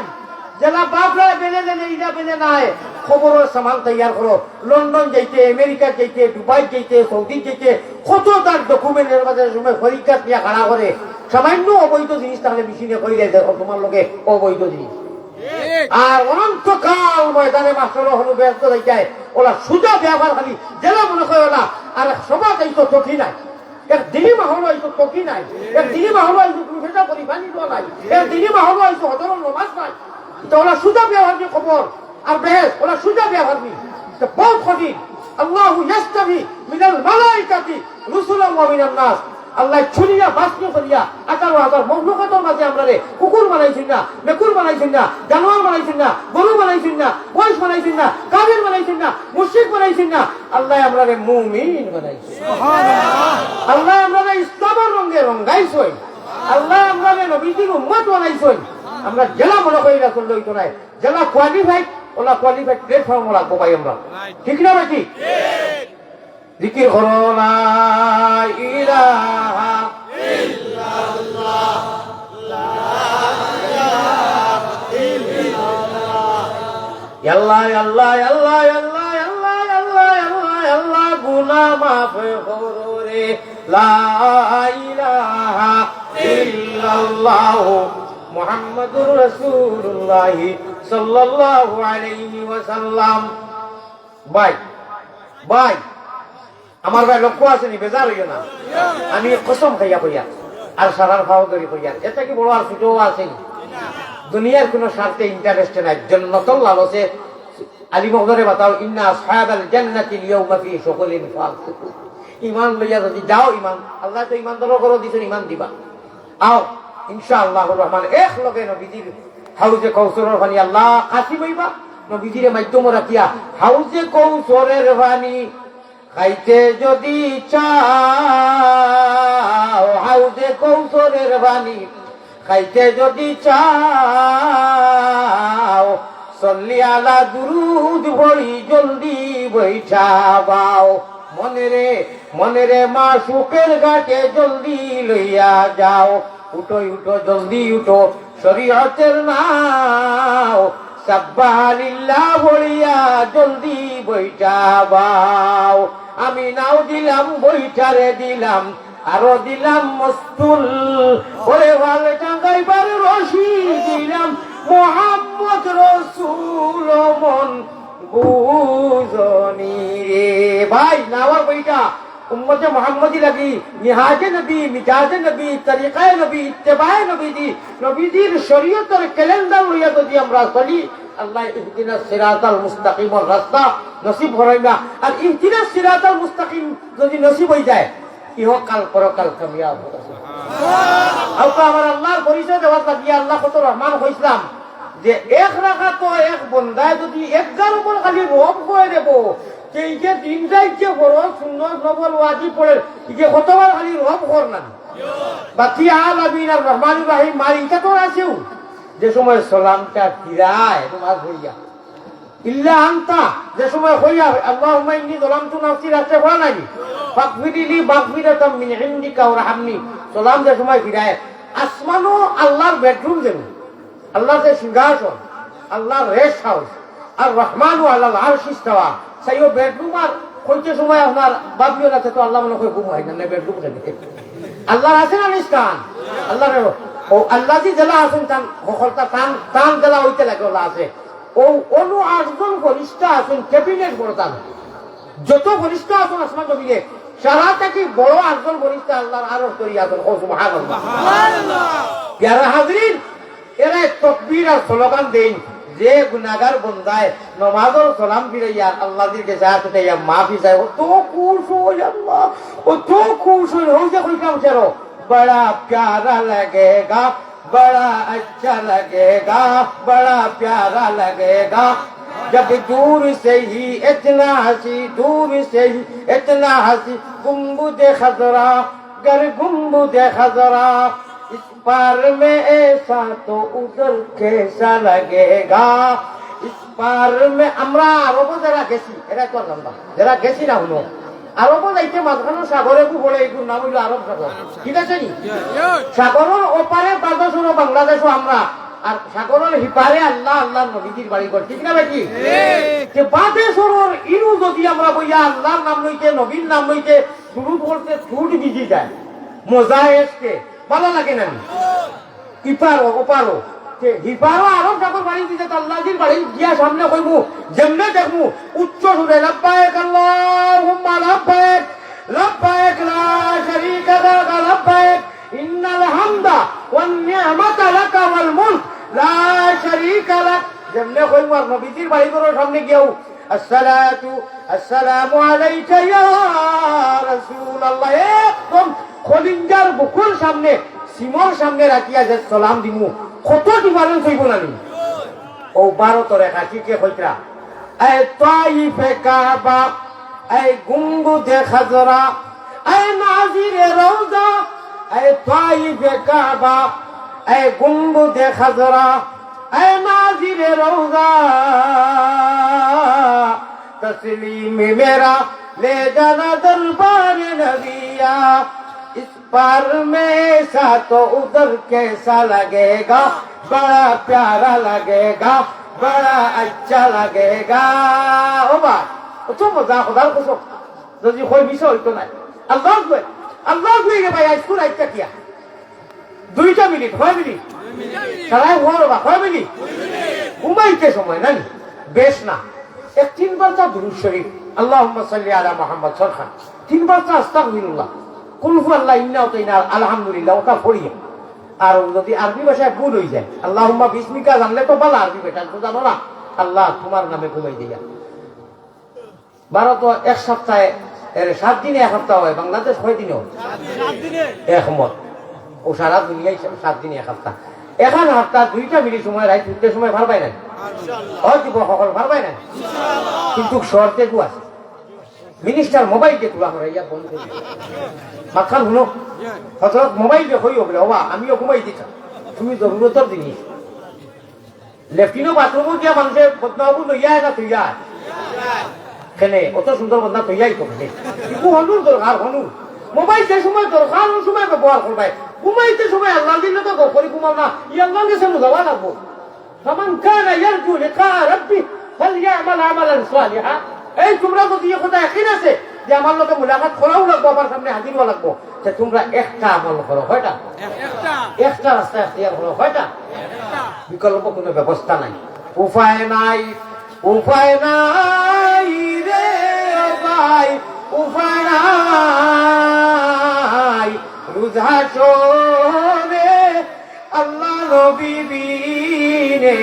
জেলা বাপরা বেলে দেনে ইরা বেলে নাই খবরের সামান তৈয়ার করো, লন্ডন যাইতে, আমেরিকা যাইতে, দুবাই যাইতে, সৌদি যাইতে, কত তার ডকুমেন্টের মাঝে সময় পরীক্ষা নিয়ে খাড়া করে, সামান্য অবৈধ জিনিস তাহলে মেশিনে করে দেয় তোমার লোকে অবৈধ জিনিস। আর অনন্তকাল ময়দানে মাস্টার হলো ব্যস্ত হয়ে যায়, ওরা সুজা ব্যবহার খালি জেলা মনে করে না। আর সমাজ এই তো চোখি নাই, এক দিনিমা হলো এই তো চোখি নাই, এক দিনিমা হলো এই তো তুমি ভেজা করি পানি দেওয়া নাই, এক দিনিমা হলো এই তো হজরল নমাজ নাই। তো ওরা সুজা ব্যবহার নিয়ে খবর আর বেহেস, ওরা সুজা ব্যবহার নি বহুত কঠিন। আল্লাহু ইয়াস্তাবি মিনাল মালাইকাতি রুসুলাম ওয়া মিনান নাস। আল্লাহ ছুরিয়া বাসনি করিয়া 18,000 মখলুকাতের মাঝে আমরা রে কুকুর বানাইছেন না, মেকুর বানাইছেন না, জানোয়ার বানাইছেন না, গরু বানাইছেন না, বয়স বানাইছেন না, কাফির বানাইছেন না, মুশরিক বানাইছেন না, আল্লাহ আমরা রে মুমিন বানাইছেন। সুবহানাল্লাহ। আল্লাহ আমরা রে ইসলামের রঙে রঙাইছেন, আল্লাহ আমরা রে নবীজির উম্মত বানাইছেন। আমরা জেলা মনে করি না চললে হইতো নাই, জেলা কোয়ালিফাইড, ওলা কোয়ালিফাইড প্ল্যাটফর্ম রাখবো ভাই আমরা, ঠিক না ভাই? ঠিক। জিকির করো লা ইলাহা ইল্লাল্লাহ, লা ইলাহা ইল্লাল্লাহ, আল্লাহ আল্লাহ আল্লাহ আল্লাহ আল্লাহ আল্লাহ আল্লাহ আল্লাহ, গুনাহ মাফ করো রে লা ইলাহা ইল্লাল্লাহ মুহাম্মাদুর রাসূলুল্লাহ সাল্লাল্লাহু আলাইহি ওয়াসাল্লাম। ভাই ভাই আমার ভাই লক্ষ্য আসেনি, বেজার হইও না, আমি কসম খাইয়া কইয়া আর সারার ভাও ধরি কইয়া, এটা কি বড় আর ছোটও আসেনি। দুনিয়ার কোন স্বার্থে ইন্টারেস্টে নাই, জন্নতল লালসে আলী মহদরে বাতাও ইন্না আসহাবাল জান্নাতি লিয়াউমা ফি শুগলিন ফাসিকুন। ঈমান লইয়া যদি যাও, ঈমান আল্লাহ তো ঈমান দরো করো দিছেন, ঈমান দিবা আও ইনশাআল্লাহুর রহমান। এক লগে নবীজির হাউজে কৌসরের পানি আল্লাহ কাশি হইবা, নবীজির মাধ্যম রাখিয়া হাউজে কৌসরের পানি খাইতে যদি চাও, হাউজে কৌসরের পানি খাইতে যদি চাও, সল্লি আলা দুরুদ পড়ি জলদি বৈঠা বাও, মনে রে মাশুকের ঘাটে জলদি লইয়া যাও, উঠো উঠো জলদি উঠো শরীয়তের নাও, সাব্বাহালিল্লাহ বলিয়া জলদি বৈঠা বাও। আমি নাও দিলাম, বৈঠারে দিলাম, আরো দিলাম মস্তুল, ওরে ভালো টাঙ্গাইবার রশি দিলাম, মুহাম্মদ রাসূল মন বুঝনি রে। ভাই নাওয়ার বইটা উম্মতে মুহাম্মদি লাগি, মিহাজে নবী, মিজাজে নবী, তরিকায়ে নবী, ইত্তেবায়ে নবীজি, নবীজির শরীয়তের ক্যালেন্ডার লইয়া যদি আমরা চলি, আল্লাহ ইহদিনাস সিরাতাল মুস্তাকিমের রাস্তা নসিব করাইবা। আর ইহদিনাস সিরাতাল মুস্তাকিম যদি নসিব হয়ে যায়, ইহকাল পরকাল কামিয়াব হবে। সুবহানাল্লাহ। আমার আল্লাহর পরিচয় দেওয়ার লাগিয়া আল্লাহ কত রহমান হইছিলাম যে এক রাকাত এক বন্দায় যদি 11 উপর খালি রব করে দেব, এই যে দিনটাই যে বড় সুন্দর নবল ওয়াজিব পড়ে, যে কতবার খালি রব কর না বাকি আলামিন আর রহমান রাহিম মালিকা তো আছেও, যে সময় সালামটা ফিরায় তোমার হইয়া ইল্লা আনতা, যে সময় হইয়া আল্লাহুম্মা ইন্নী যালামতু নাফসি রাতে বলা নাই ফাগফিরলি মাগফিরাতাম মিন ইনদিকা ওয়ারহামনি, সালাম যে সময় ফিরায়, আসমানও আল্লাহর বেডরুম যেন, আল্লাহর যে সিংহাসন, আল্লাহর রেস্ট হাউস, আর রহমানু আলাল আরশি ইস্তাওয়া, সাইও বেডরুম। আর কইতে সময় আপনার বাবিও রাতে তো আল্লাহ মনে করে ঘুম হয় না, বেডরুম থাকে আল্লাহ আছে না নিস্তান, আল্লাহর ও আল্লাহ যে জেলা আছেন তান হকলতা টান টান জেলা হইতে লাগে ওলা আছে। ও অনু 8 জন ফেরেশতা আছেন, ক্যাবিনেট বড়তান, যত ফেরেশতা আছেন আসমান জমিনে সারা থেকে বড় 8 জন ফেরেশতা আল্লাহর আরশ করিয়া আছেন। ও সুবহানাল্লাহ, সুবহানাল্লাহ। প্যারা হাজরিন, এরা তাকবীর আর স্লোগান দেন, যে গুনাহগার বন্দায় নামাজের সালাম ফিরাইয়া আল্লাহর কাছে হাত উঠাইয়া মাফি চায়, ও তো খুশ হই আল্লাহ, ও তো খুশ হই। হই যে কইলাম চেরো बड़ा प्यारा लगेगा, बड़ा अच्छा लगेगा, बड़ा प्यारा लगेगा, जब दूर से ही इतना हंसी, दूर से ही इतना हंसी, गुम्बुदे खजरा गर गुम्बुदे खजरा, इस पार में ऐसा तो उधर कैसा लगेगा, इस पार में আমরা আরবও যারা গেছি, এরা তো লম্বা যারা গেছি না হলো আরবও যাইতে মাঝখানে সাগরে বলে এইগুলো নাম হইল আরব সাগর, ঠিক আছে নি? সাগরের ওপারে বাংলাদেশ আমরা আর সাগরের হিপারে আল্লাহ আল্লাহর নবীজির বাড়ি ঘর, ঠিক না নাকি? যে বাদে সরর ইনু যদি আমরা বইয়া আল্লাহর নাম লইতে নবীর নাম লইতে দুরুদ পড়তে ছুট বিজি যায়, মজা এসকে ভালো লাগে না? ইপারো ওপারো হিপারো আরো সাগর বাড়ি দিতে আল্লাহজির বাড়ি গিয়া সামনে কইমু, যেমনে দেখমু উচ্চ সুরে লাব্বাইক আল্লাহুম্মা লাব্বাইক লাব্বাইক লা শারীকা লাক লাব্বাইক ইন্নাল হামদা ওয়ান নি'মাতা লাকা ওয়াল মুলক লা শারীকা লাক, যেমনে কইমু আর নবীজির বাড়ি ঘরের সামনে গিয়াও আসসালাতু আসসালামু আলাইকা ইয়া রাসূলুল্লাহ একদম খলিঞ্জার বুকুর সামনে সিমর সামনে রাখিয়া যে সালাম দিমু, কত ডিফারেন্স হইব না? ও 12 রেখা কি কে কইরা এই তাইফে কাবা, এই গুম্বুদে খাজরা, এই নাজিরে রওজা, এই তাইফে কাবা, এই গুম্বুদে খাজরা, এই নাজিরে রওজা, तस्लीम मेरा ले जाना दरबार नबिया, इस पर में ऐसा तो उधर कैसा लगेगा, बड़ा प्यारा लगेगा, बड़ा अच्छा लगेगा। ओ भाई तो मजा खुदा को सो যদি কই বিষয় হইতো না আল্লাহ কে ভাই আজ পুরো একটা কিয়া 2 মিনিট 6 মিনিট সারাই হওয়ার বা 6 মিনিট ঘুমাইতে সময় নাই বেশ না। এক 3 বার তা দুরূদ শরীফ আল্লাহুম্মা সাল্লি আলা মুহাম্মদ সরখান, 3 বার তা আস্তাগফিরুল্লাহ, কুল হুয়াল্লাহু ইন্না উতাইনা আলহামদুলিল্লাহ, ওটা পড়িয়ে। আর যদি আরবি ভাষায় ভুল হয়ে যায় আল্লাহুম্মা বিসমিকা জানলে তো ভালো, আরবি ভাষা তো জানো না, আল্লাহ তোমার নামে ঘুমাই দিয়া। 12 তো এক সপ্তাহে 7 দিনে এক সপ্তাহ হয়, বাংলাদেশ কয় দিনে হয়? 7 দিনে একমত। ও সারা দুনিয়ায় 7 দিনে এক সপ্তাহ। এখন সপ্তাহ 2টা মিনিট সময় রাত 2টার সময় ভার পাই না হয়তো সকল ভার পাই না, কিন্তু শর্তে দু আছে। মিনিস্টার মোবাইল কে তুলা আমরা ইয়া বন্ধ করি মাথার শুনো হজরত মোবাইল কে হইও বলে বাবা আমিও ঘুমাই দিতাম, তুমি জরুরতর জিনিস লেফটিনও বাথরুমও গিয়া মানুষের বদনাবু লইয়া না তুইয়া খেলে অত সুন্দর বদনা তৈয়াই করবে, কিন্তু হনুর দরকার হনুর মোবাইল যে সময় দরকার ওই সময় ব্যবহার করবে, ঘুমাইতে সময় আল্লাহ দিলে তো গফরি ঘুমাও না, ই আল্লাহ কাছে যাওয়া লাগবো। ফামান কানা ইয়ারজু লিকা রাব্বি ফালইআমাল আমালান সালিহা, এই তোমরা যদি কথা একই আছে যে আমার লোকে মুলাকাত করাও লাগবো, আমার সামনে হাজির হওয়া লাগবো, যে তোমরা একটা আমল করো, কয়টা? একটা রাস্তা এখতিয়ার করো, কয়টা? বিকল্প কোনো ব্যবস্থা নাই, উপায় নাই, উপায় নাই রে ভাই, উপায় নাই। রোজা শোনে আল্লাহ নবী বিনে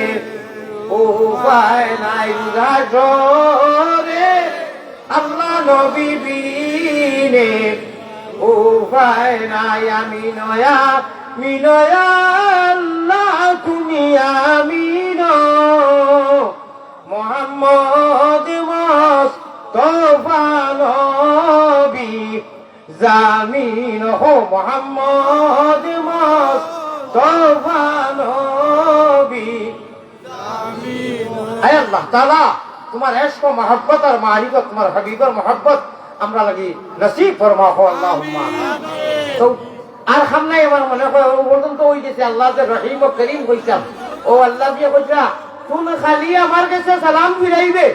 উপায় নাই, রোজা শোনে আল্লাহ নবী বিনে উপায় নাই। আমি নয়া মিনয়া আল্লাহ তুমি আমিন মোহাম্মদ মুস্তাফা নবী জামিন হো মোহাম্মদ মুস্তাফা নবী জামিন। আয় আল্লাহ তাআলা তোমার ইশক ও মহব্বত আর মারিফত, তোমার হাবিবের মহব্বত আমরা লাগি নসিব ফরমাও আল্লাহুম্মা আমিন। তো আর খামনাই আমার মনে হয় ও পর্যন্ত ওই গেছে আল্লাহ যে রহিম ও করিম কইতাম, ও আল্লাহ দিয়ে কইরা তুমি খালি আমার কাছে সালাম ফিরাইবে,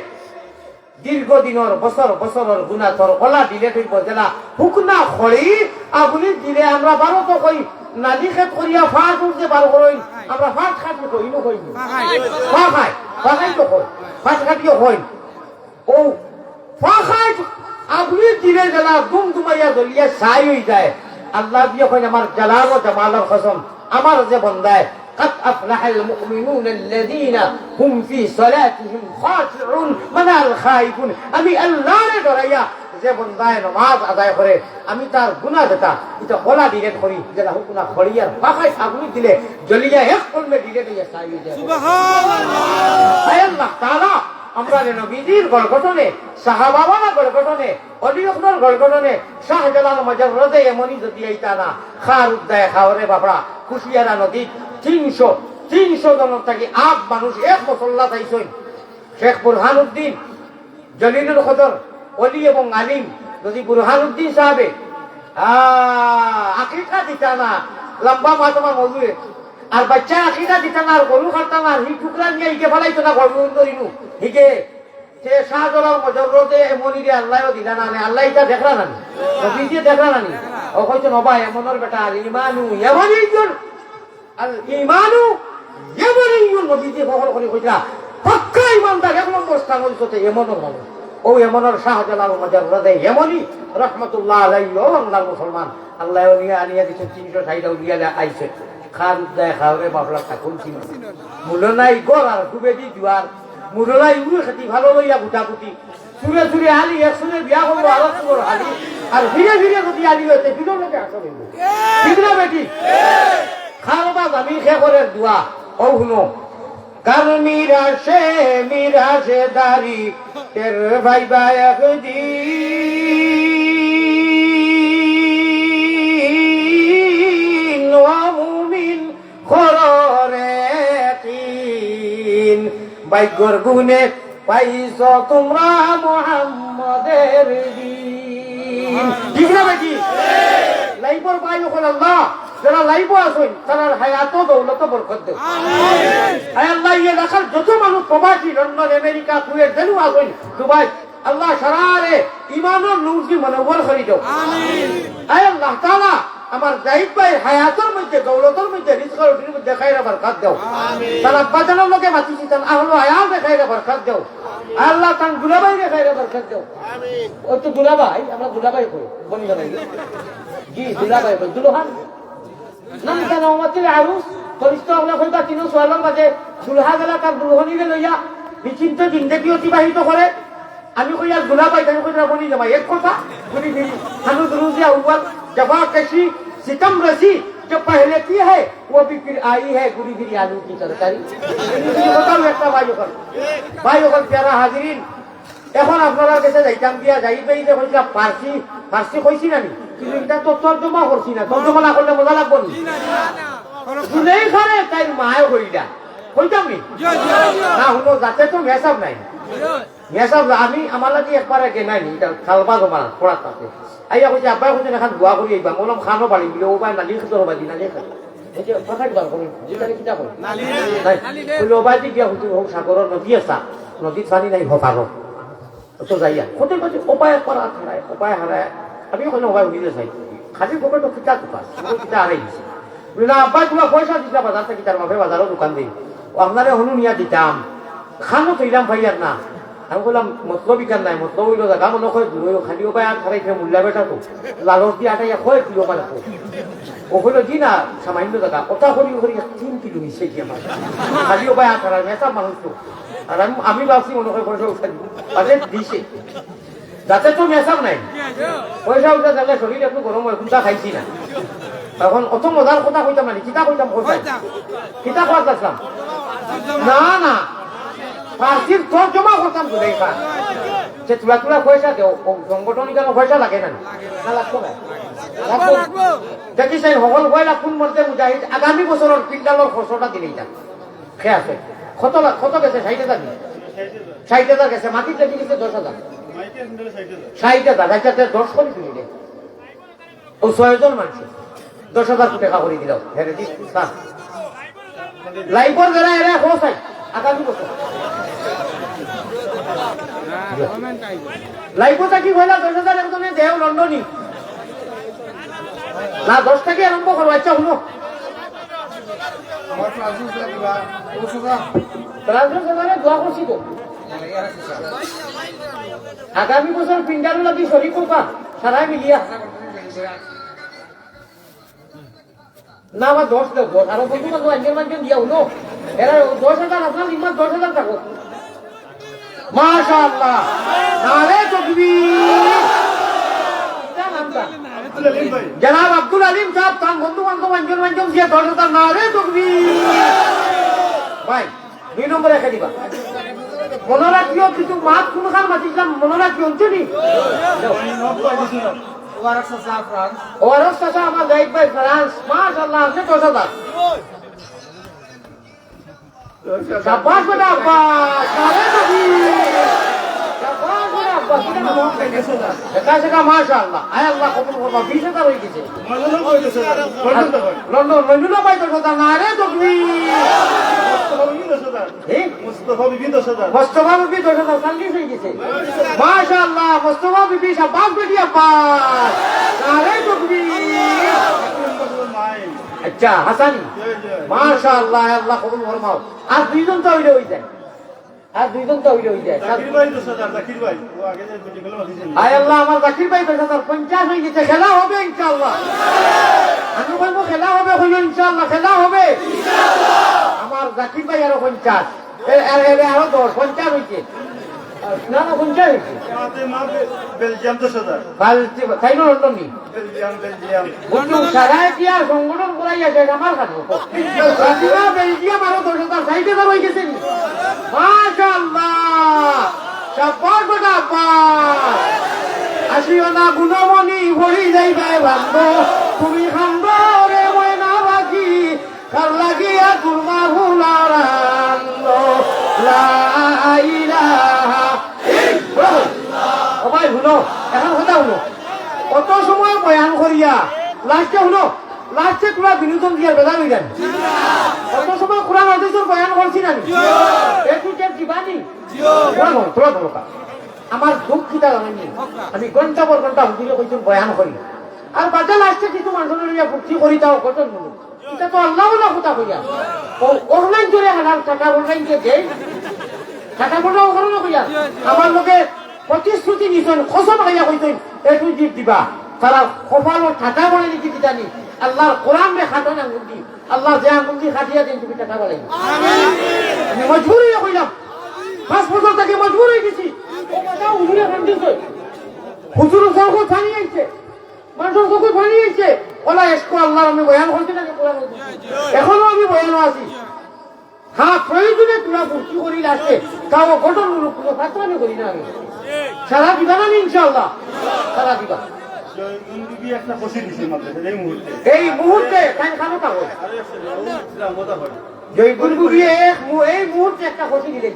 দীর্ঘদিনের বছর বছরের গুনাহ তোর কলা দিলে তুই বজলা হুকনা খড়ি আপনি দিলে আমরা 12 তো কই নালি খেত করিয়া ফাট উঠতে পারো কই, আমরা ফাট খাটি কই নো কই ফা খাই তো কই ফাট খাটিও কই, ও ফা খাই আপনি দিলে জলা দুম দুমাইয়া দলিয়া ছাই হই যায়। আল্লাহ দিয়ে কই আমার জালাল ও জামালের কসম, আমার যে বান্দায় قد أفلح المؤمنون الذين هم في صلاتهم خاشعون من الخائفون, আমি আল্লাহর ডরাইয়া যে বান্দায় নামাজ আদায় করে আমি তার গুনাহ যেটা এটা বলা ডিলেট করি, যেটা হুকুনা খড়িয়ার পাখায় আগুন দিলে জ্বলিয়া এক কলমে ডিলেট হইয়া ছাই হয়ে যায়। সুবহানাল্লাহ। আয় আল্লাহ তাআলা আমরা নবীজির গড়গঠনে, সাহাবাবানা গড়গঠনে, অলিয়কনের গড়গঠনে, শাহজালাল মজররদে এমনই যদি এইটা না খার উদ্দায় খাওয়ারে বাবরা কুশিয়ারা নদী 300 জনের থাকি 8 মানুষ এক মুসল্লা চাইছেন। শেখ বুরহানুদ্দিন জলিলুল কদর অলি এবং আলিম যদি বুরহানুদ্দিন সাহেবে আকিকা দিতা না লম্বা মা তোমার মজুরে আর বাচ্চা আখিটা দিতাম না, আর গরু খাতাম না, হি টুকরা নিয়ে হিকে ফেলাইতো না, গরু ধরিনু হিকে সে শাহজলাল মজরতে এমনই রে আল্লাহও দিলা না, আল্লাহ এটা দেখলা না, নবীজি দেখলা না, ও কইতো নবা এমনের বেটা আর ইমানু এমনিজন, আর ইমানু এমনিজন নবীজি কখন করে কইতা পাক্কা ইমানদার এক নম্বর স্থান হইতে এমনের মানুষ। ও এমনের শাহজালাল মজরতে এমনই রহমতুল্লাহ আলাইহি ও বাংলার মুসলমান আল্লাহ নিয়ে আনিয়া দিচ্ছে 360 উলিয়া আইছে খান দেয় খাওয়ারে বাবলা ঠাকুর ছিল মূল্য নাই গড় আর ডুবে দি জুয়ার মূল্য নাই উড়ে খেতি ভালো লইয়া গুটাগুটি চুরে চুরে আলি একসঙ্গে বিয়া করবো আরো চুর আলি আর ফিরে ফিরে যদি আলি হয়েছে ফিরে লোকে আসলে ঠিক না বেটি খাওয়া বা আমি খে করে দোয়া ও শুনো কার মিরাশে দারি তের ভাই ভাই একদিন মুমিন খররে তিন ভাগ্যর গুণে পাইছ তোমরা মুহাম্মাদের দিন ঠিক না বেটি লাইফর পাই হল আল্লাহ যারা লাইফ আসুন তারা হায়াত দৌলত বরকত দেব আয় আল্লাহ ইয়ে দেখার যত মানুষ প্রবাসী লন্ডন আমেরিকা কুয়েত যেন আসুন দুবাই আল্লাহ সারারে ইমানের নূরকে মনোবল করে দাও আয় আল্লাহ তাআলা আমার জাহিদ ভাই হায়াতের মধ্যে দৌলতের মধ্যে রিজকের মধ্যে খায়রা বরকত দাও তার আব্বা জানার লোকে মাতিছি তার আহলো হায়াত খায়রা বরকত দাও আল্লাহ তান দুলাভাই খায়রা বরকত দাও আমিন ও তো দুলাভাই আমরা দুলাভাই কই বনি জানাই জি দুলাভাই কই দুলহান নাম কেন আমাদের আরুস ফরিস্তা আমরা কইবা তিন সোয়ালের মাঝে দুলহা গেলা তার দুলহনিরে লইয়া বিচিন্ত জিন্দেগি অতিবাহিত করে আমি কই আর দুলাভাই তাই কই বনি জামাই এক কথা বলি হানু দুরুজিয়া উওয়াল जफा कशी सितम रसी जो पहले की है वो भी फिर आई है गुरी गिरी आलू की तरकारी बताओ একটা ভাইও প্যারা হাজিরিন এখন আপনারা কাছে যাইতাম দিয়া যাইবেই যে কইলা ফার্সি কইছি না কিন্তু এটা তো তর্জমা করছি না তর্জমা না করলে মজা লাগবে না শুনেই খারে তাই মায় কইলা কইতাম নি না হলো যাতে তো মেসাব নাই মেসাব আমি আমার লাগি একবার আগে নাই এটা খালবা জমা পড়া থাকে আইয়া কইছে আব্বা কইছে এখন দোয়া করি আইবা মলম খানো বাড়ি দিলে ও ভাই নালি খেতে হবে নালি খেতে এই যে কথাই বার করি যেটা কিটা কই নালি কইলো ভাই দি গিয়া হইছে সাগর নদী আছে নদী পানি নাই হপারো তো যাইয়া কত কত উপায় করা ছাড়াই উপায় হারায় আমি কইলো ভাই উনি যাই খালি পকেট তো কিটা তো পাস কিটা হারাই দিছে বলে না আব্বা তুমি পয়সা দিছা বাজার থেকে তার মাফে বাজারও দোকান দেই ও আপনারে হনু নিয়া দিতাম খানো তৈলাম ভাইয়ার না আমি বললাম মতলবি কান নাই মতলব হইল জায়গা মনে হয় খালি উপায় আর ছাড়াই মূল্যা বেটা তো লালর দিয়ে আটাইয়া কয় কিলো মানে ও হইল জি না সামান্য জায়গা ওটা করি করি 3 কিলো নিচ্ছে কি আমার খালি উপায় আর ছাড়া মেসা মানুষ তো আর আমি ভাবছি মনে হয় পয়সা উঠা দিব আরে দিছে যাতে তো মেসাব নাই পয়সা উঠা যাবে শরীর একটু গরম হয় কোনটা খাইছি না তখন অত মজার কথা কইতাম না কিতা কইতাম কিতা কোয়া যাচ্ছিলাম না না ফার্সির তর্জমা করতাম তো দেখা সে তুলা তুলা পয়সা দেও সংগঠন কেন পয়সা লাগে না না লাগতো না লাগবো দেখি সেই সকল পয়লা কোন মধ্যে মুজাহিদ আগামী বছরের পিন্ডালের খরচটা দিলেই যান খেয়ে আছে কত গেছে 60,000 60,000 গেছে মাটির লেগে গেছে 10,000 60,000 একসাথে 10 করে দিলে ও 6 জন মানুষ 10,000 টাকা করে দিল হেরে দিস লাইফর যারা এরা হোসাই আগামী বছর লাইফটা কি হইলা 10,000 একজনে দেও লন্ডনী না 10 থেকে আরম্ভ করো আচ্ছা শুনো দোয়া করছি তো আগামী বছর পিন্ডার লাগি শরীর কোকা সারাই মিলিয়া না আমার 10 দেব আরো বন্ধু বান্ধব আঞ্জের মাঞ্জন দিয়া হলো এরা 10,000 আপনার ইমান 10,000 থাকো মাশাআল্লাহ নারে তাকবীর জনাব আব্দুল আলিম সাহেব তার বন্ধু বান্ধব আঞ্জের মাঞ্জন দিয়া 10,000 নারে তাকবীর ভাই 2 নম্বরে রেখে দিবা মনে রাখিও কিছু মাছ কোনখান মাতিছিলাম মনে রাখিও অঞ্চলি ওয়ারস চাচা আমার জাহিদ ভাই ফ্রান্স মাশাআল্লাহ আপনি 10,000 শাবাশ বেটা আব্বাস নারে তাকবীর শাবাশ বেটা আব্বা কি না এটা সেটা মাশাআল্লাহ আয় আল্লাহ কবুল করবা 20,000 হয়ে গেছে লন্ডন লন্ডন পাই তো কথা না রে তুমি মোস্তফা বিবি 10,000 সার্ভিস হয়ে গেছে মাশাআল্লাহ মোস্তফা বিবি শাবাশ বেটি আব্বা আরে তুমি আচ্ছা হাসানি মাশাআল্লাহ আল্লাহ কবুল ফরমাও আর দুইজন তো হইলে হই যায় আয় আল্লাহ আমার জাকির ভাই 50 হয়ে গেছে খেলা হবে ইনশাআল্লাহ আমি বলবো খেলা হবে হইল ইনশাআল্লাহ খেলা হবে আমার জাকির ভাই আরো 50 আরো 50 হয়েছে না না 50 হয়েছে তাই না লন্ডনী সারায় কি আর সংগঠন করাই আছে আমার কাছে বেলজিয়াম আরো 10,000 60,000 হয়ে গেছে মাশাআল্লাহ শাবাশ বেটা আব্বাস আসিও না গুণমণি ভরি যাইবে ভাঙ্গো তুমি খান্দো রে ময়না বাকি কার লাগিয়া গুরমা হুলার লা ইলাহা ইল্লাল্লাহ ও ভাই শুনো এখন কথা শুনো কত সময় বয়ান করিয়া লাস্টে শুনো লাস্টে তোরা বিনোদন দিয়ার বেলা হয়ে যান কত সময় কোরআন হাদিসের বয়ান করছি না একটু টেপ দিবানি তোরা দরকার আমার দুঃখ খিতা জানাইনি আমি ঘন্টা পর ঘন্টা হুজুরে কইছেন বয়ান করি আর বাজা লাস্টে কিছু মানুষের লইয়া ভর্তি করি তাও কত মনে এটা তো আল্লাহ না কথা কইয়া অনলাইন জোরে হাজার টাকা অনলাইন যে দেয় টাকা পয়সা ওখানে কইয়া আমার লোকে প্রতিশ্রুতি নিছেন কসম খাইয়া কইছেন একটু জিপ দিবা তারা কপালও টাকা বলে লিখি দিতানি আল্লাহর কোরআন রে খাটান আঙ্গুল দি আল্লাহ যে আঙ্গুল দি খাটিয়া দেন তুমি টাকা বলে আমি মজবুর হইয়া কইলাম 5 বছর থেকে মজবুর হয়ে গেছি ও কথা হুজুরে খান্দিছে হুজুরের চোখে পানি আইছে মানুষের চোখে পানি আইছে ওলা এসকো আল্লাহ আমি বয়ান করছি না কোরআন এখনো আমি বয়ানও আছি হ্যাঁ প্রয়োজনে তোরা ভর্তি করি আসে তাও গঠন কোনো ফাতরামি করি না আমি সারা দিবা না ইনশাআল্লাহ সারা দিবা এই মুহূর্তে এই মুহূর্তে একটা খুশি দিলে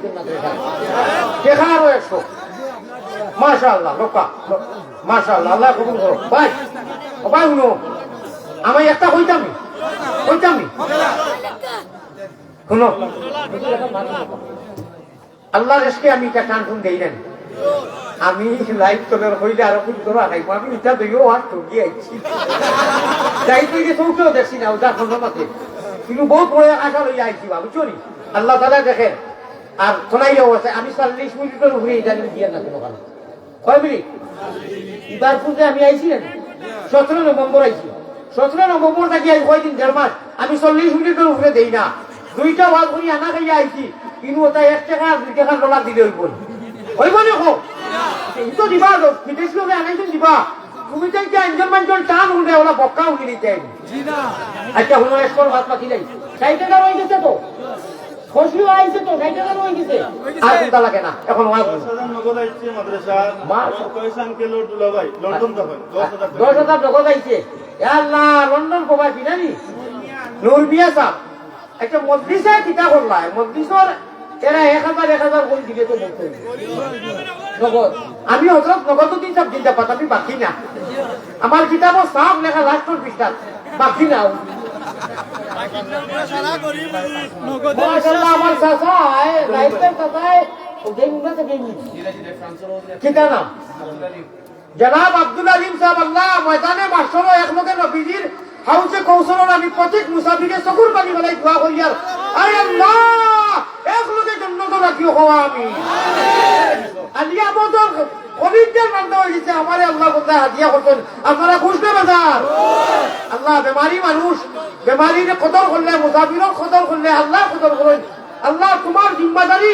দেখা আরো 100 মাশাআল্লাহ লোকা মাশাআল্লাহ আল্লাহ কবুল করো ভাই ও ভাই শুনো আমি একটা হইতাম শুনো আল্লাহর এসকে আমি এটা কান শুন দেই না আমি লাইভ তোলার হইলে আরো কিছু ধরা খাইব আমি এটা দইও আর ঠকি আইছি যাই তুই যে চৌকেও দেখছি না ওটা কোনো মাতে কিন্তু বহুত বড় আশা লইয়া আইছি বাবু চলি আল্লাহ তাআলা দেখেন আর শোনাইও আছে আমি 40 মিনিটের উপরে জানি দিয়া না কোনো কারণ কয় মিনিট এবার পূজা আমি আইছি না 17 নভেম্বর আইছি 17 নভেম্বর থেকে আই কয়দিন 1.5 মাস আমি 40 মিনিটের উপরে দেই না দুইটা বাদ করি আনা খাইয়া আইছি কিন্তু ওটা 1 টাকা 2 টাকা ডলার দিলে হইব দেখো এই তো দিবা বিদেশ লোকে আনাইছেন দিবা তুমি চাই যে আঞ্জন টান উঠে ওরা বক্কা উঠে নিতে আচ্ছা হলো এসকর ভাত পাখি নাই 60 টাকা রয়ে গেছে তো খুশিও আইছে তো 60 টাকা রয়ে গেছে আর চিন্তা লাগে না এখন 10,000 নগদ আইছে মাদ্রাসা কয়সান কিলো দুলাভাই লন্ডন তখন 10,000 নগদ আইছে আল্লাহ লন্ডন প্রবাসী নানি নূর মিয়া সাহেব একটা মজলিসে কিতা করলাই মজলিসর এরা 1,000 করে দিলে তো বলতে নগদ আমি হযরত নগদ দিন সব দিন পাতা আমি বাকি না আমার কিতাবও সব লেখা লাস্টের পৃষ্ঠা বাকি না মাশাআল্লাহ আমার চাচা লাইফের চাচায় ওদেরটা থেকে কিতা নাম জনাব আব্দুল আলিম সাহেব আল্লাহ ময়দানে মাশাআল এক লোকে নবীজির হাউসে কৌশলর আমি প্রত্যেক মুসাফিরে চকুর পানি বলাই দোয়া করি আর আয় আল্লাহ এক লোকে জন্নত রাখিও হওয়া আমি আলিয়া বদর কবিদের নামটা হয়ে গেছে আমারে আল্লাহ বলতে হাদিয়া করতেন আপনারা খুশ না বাজার আল্লাহ বেমারি মানুষ বেমারিরে কদর করলে মুসাফিরর কদর করলে আল্লাহ কদর করেন আল্লাহ তোমার জিম্মাদারি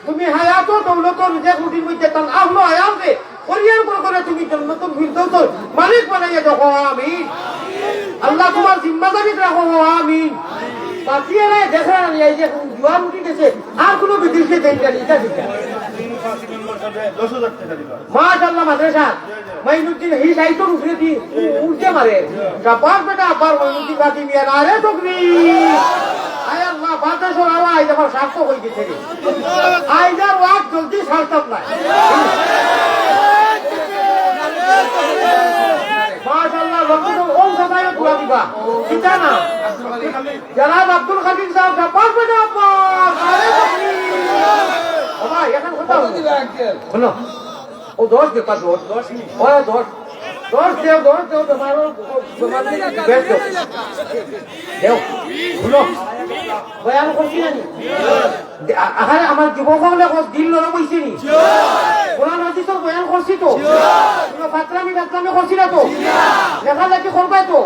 তুমি হায়াত দৌলত রিজেক রুটির মধ্যে তার আহলো হায়াতে করিয়ার করে তুমি জন্নতুল ফিরদৌসের মালিক বানাইয়া দেখো আমিন আল্লাহ তোমার জিম্মাদারি রাখো আমিন বাকিয়ে নাই দেখা এই যে জোয়ান উঠি গেছে আর কোনো বিদেশে দেন জানি এটা ঠিক মাশাআল্লাহ মাদ্রাসা মাইনুদ্দিন হি সাইটর উপরে দি উল্টে মারে কাপার বেটা আবার মাইনুদ্দিন বাকি মিয়া না রে তাকবীর আয় আল্লাহ বাতাস আওয়াজ আইজ আমার সার্থক হই গেছে আইজার ওয়াক জলদি সার্থক না মাশাআল্লাহ রব্বুল ওম সদায় দোয়া দিবা চিন্তা না জনাব আব্দুল খাদিম সাহেব জাপান বেটা আব্বাস আরে ও ভাই এখন কথা শুনো ও 10 দে পাঁচ 10 মিনিট ও 10 দেও তোমারও তোমার বেশ দেও শুনো বয়ান করছি না আহারে আমার যুবক হলে দিল নরম হইছে নি কোরআন হাদিসের বয়ান করছি তো কোনো ফাতরামি করছি না তো লেখা লেখি করবাই তো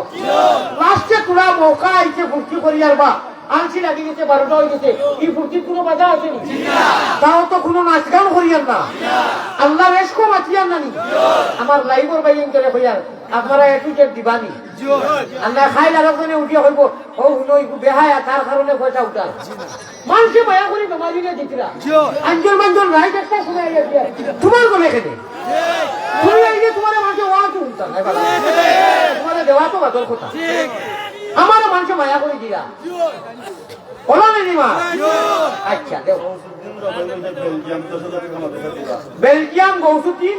লাস্টে তোরা মৌকা আইছে ফুর্তি করি আর বা আনছি লাগি গেছে 12টা হয়ে গেছে এই ফুর্তির কোনো বাধা আছে নি তাও তো কোনো নাচ গান করিয়ার না আল্লাহ রেশকো মাতিয়ার নানি আমার লাইভর বাইন করে হইয়ার আপনারা একটু চেক দিবানি আল্লাহ খাই লাগানে উঠিয়া হইব ও হুনো বেহায়া তার কারণে পয়সা উঠার মানুষে মায়া করি তোমার দিকে দিতরা আঞ্জল মাঞ্জল রাইট একটা শুনে আইয়া তোমার কোনে এখানে তুমি আইলে তোমার মানুষে ওয়াজ উঠতা না তোমার দেওয়া তো বাদর কথা আমার মানুষে মায়া করে দিরা ওলা নেই মা আচ্ছা দেও বেলজিয়াম গৌসুদ্দিন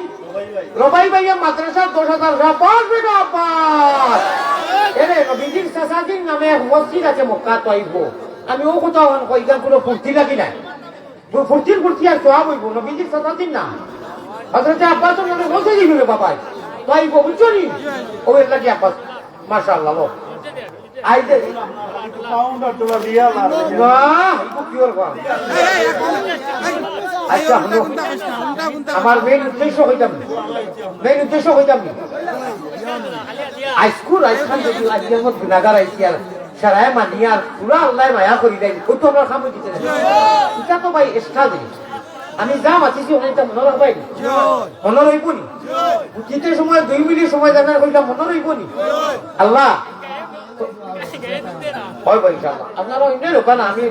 রবাই ভাইয়া মাদ্রাসা 10,000 পাঁচ বেটা পাঁচ এরে নবীজির সাসাদিন নামে মসজিদ আছে মক্কা তৈব আমি ও কোথাও কইতাম কোনো ফুর্তি লাগি নাই ফুর্তি আর সোয়াব হইব নবীজির সাসাদিন না হযরত আব্বাস নামে মসজিদ দিবে বাবাই তৈব বুঝছো নি ও এর লাগি আব্বাস মাশাআল্লাহ লো আইদে পাউন্ডার ডলার রিয়াল আর বাহ কিওর বাহ আচ্ছা আমার মেন উদ্দেশ্য হইতাম আইসকুল আইসখান যদি আজকের মত গুনাগার আইসি আর সারায় মানিয়ার পুরা আল্লাহ মায়া করি দেয় ওই তো আমার খামো দিতে এটা তো ভাই এক্সট্রা জিনিস আমি যা মাতিছি অনেকটা মনে রাখবাই মনে রইব নি উচিত সময় 2 মিনিট সময় জানার কইলাম মনে রইব নি আল্লাহ হয় ভাই ইনশাআল্লাহ আপনারা ইন্ডিয়া লোক না আমি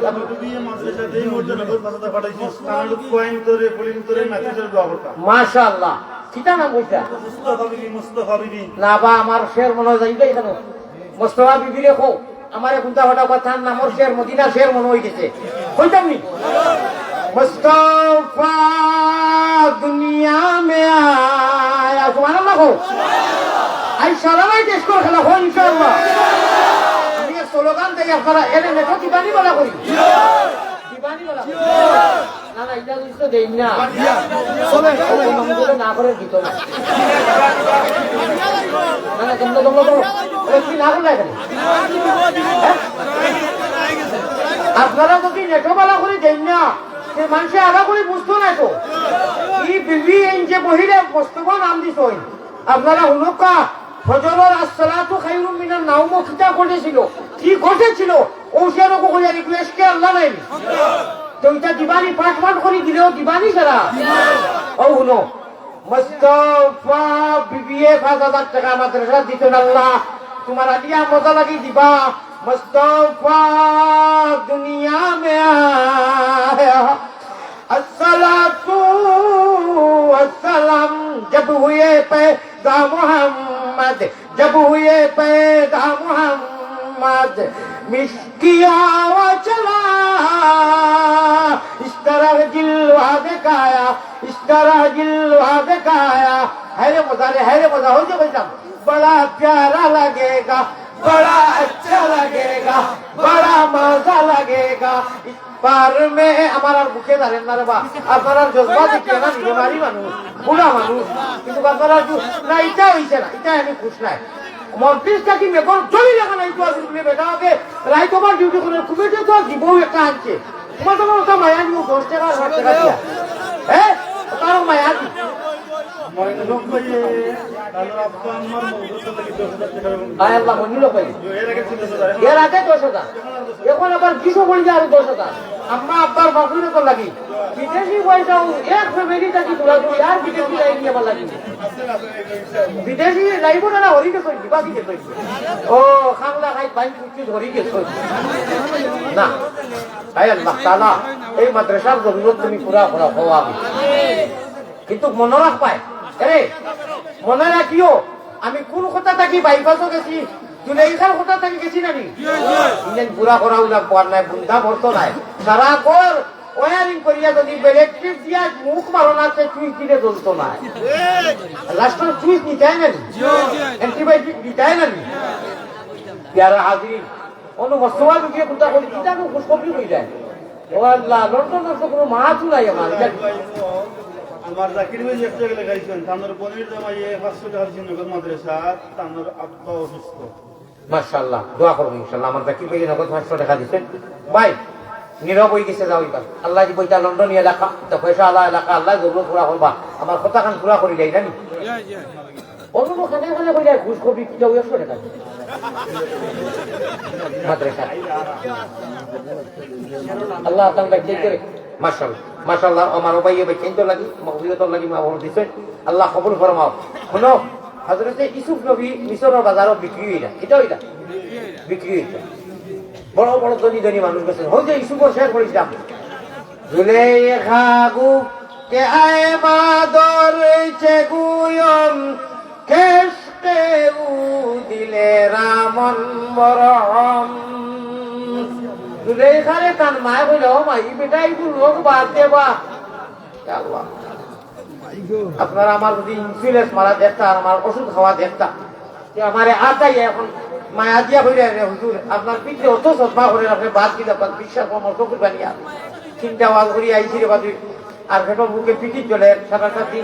মাশাআল্লাহ কিটা নাম কইতা না বা আমার শের মনে যাইবে এখানে মুস্তাফা বিবি রেখো আমারে কোনটা হঠাৎ কথা নামর শের মদিনা শের মনে হই গেছে কইতাম নি মুস্তাফা দুনিয়া মে আয়া সুবহানাল্লাহ কো আই সালামাই দেশ করে খেলা হয় ইনশাআল্লাহ স্লোগান থেকে আপনারা এনে নেতা দিবানি বলা করি দিবানি বলা না না এটা তো দেই না না করে দিত না না তোমরা কি না করলে আপনারা যদি নেটো বলা করে দেই না সে মানুষে আগা করে বুঝতো না তো এই বিবি এই যে বহিরে বস্তুব নাম দিছ আপনারা হুনকা ফজরের আসসালাতু খায়রুম মিনান নাওম কিতা করেছিল কি ঘটেছিল ওশারও কইয়া রিকোয়েস্ট কে আল্লাহ নাই তো এটা দিবানি পাঠ করে দিলেও দিবানি সারা ও হুনো মুস্তাফা বিবিয়ে 5000 টাকা মাদ্রাসা দিতেন আল্লাহ তোমার আলিয়া মজা লাগি দিবা মুস্তাফা দুনিয়া মে আয়া আসসালাতু ওয়াসসালাম जब हुए पैदा मोहम्मद जब हुए पैदा मोहम्मद मिस्किया चला इस तरह जिलवा दिखाया इस तरह जिलवा दिखाया हैरे मजा हो जो बेटा बड़ा प्यारा लगेगा बड़ा अच्छा लगेगा बड़ा मजा लगेगा পার মে আমার আর বুকে ধরেন না রে বা আপনার আর জজবা দেখে না বিমারি মানুষ বুড়া মানুষ কিন্তু আপনারা না এটা হইছে না এটা আমি খুশ নাই মন্ত্রিসটা কি মেকর চলি লাগা নাই তো আসলে বেটা হবে রাই তোমার ডিউটি করে কুমিটি তো জীবও একটা আনছে তোমার তো ওটা মায়া নিও 10 টাকা 8 টাকা দিয়া হ্যাঁ তার মায়া দি আয় আল্লাহ মনিল ভাই এর আগে 10,000 এখন আবার কিছু বলি আর 10,000 আম্মা আব্বার বাকুরে তো লাগি বিদেশি পয়সাও এক ফ্যামিলি থাকি তোরা তুই আর বিদেশি লাইন নিয়ে আমার লাগি বিদেশি লাইব না হরি কে কই দিবা কি কই ও খাংলা খাই পাই কুচি ধরি কে কই না আয় আল্লাহ তাআলা এই মাদ্রাসার জরুরত তুমি পুরা করা হওয়া কিন্তু মনে রাখ পায় আরে মনে রাখিও আমি কোন কথা থাকি বাইপাসও গেছি জুলাইখার কথা থাকি গেছি নানি ইলেন পুরা করা লাগবো আর নাই বুন্দা ভরতো নাই সারা কর ওয়ারিং করিয়া যদি ইলেকট্রিক দিয়া মুখ মারো না সে সুইচ দিলে জ্বলতো না লাস্টে সুইচ নিতাই না অ্যান্টিবায়োটিক নিতাই না প্যারা হাজির অনুমস্তওয়া দিয়ে কোথা করি কিটাকে খুশখবরি হয়ে যায় ও আল্লাহ লন্ডন তো কোনো মাছও নাই আমার জাকির ভাই একটা গেলে গাইছেন তানোর পনির জামাইয়ে 500 টাকার জিন্নগর মাদ্রাসা তানোর আব্বা অসুস্থ মাশাআল্লাহ দোয়া করুন ইনশাআল্লাহ আমার জাকির ভাই নগদ 500 টাকা দিবেন ভাই নীরব হয়ে গেছে যাও এবার আল্লাহ যে বইটা লন্ডন এলাকা তো পয়সা আল্লাহ এলাকা আল্লাহ জরুরত পুরা করবা আমার কথা খান পুরা করে যাই জানি অন্য খানে খানে করে যায় ঘুষ খবি কি যাও 100 টাকা মাদ্রাসা আল্লাহ তাআলা ঠিক করে মাশাআল্লাহ মাশাআল্লাহ আমার ভাই ভাই চিন্তা লাগি মাগফিরাত লাগি মা বড় দিবেন আল্লাহ কবুল ফরমাও শুনো হযরত ইউসুফ নবী মিশরের বাজারে বিক্রি হইলা এটা বিক্রি হইলা বড় বড় ধনী ধনী মানুষ গেছেন হই যে ইউসুফর শেয়ার করেছিলাম জুলেখা গু কে আয় মাদর চে গুয়ম কেশকে উ দিলে রামন মরহম জুলেখারে কান মায় বলে ও মাই বেটাই লোক বাদ দেবা আল্লাহ আপনারা আমার যদি ইন্সুরেন্স মারা দেখতা আর আমার ওষুধ খাওয়া দেখতা যে আমারে আতাই এখন মায়া দিয়া হইলে হুজুর আপনার পিঠে অত সৎমা করে আপনি বাদ দিলে বিশ্বাস আমার চকুর বানিয়া চিন্তা ওয়াল করি আইছি রে বাদুই আর ভেতর বুকে পিঠি চলে সারা সাথী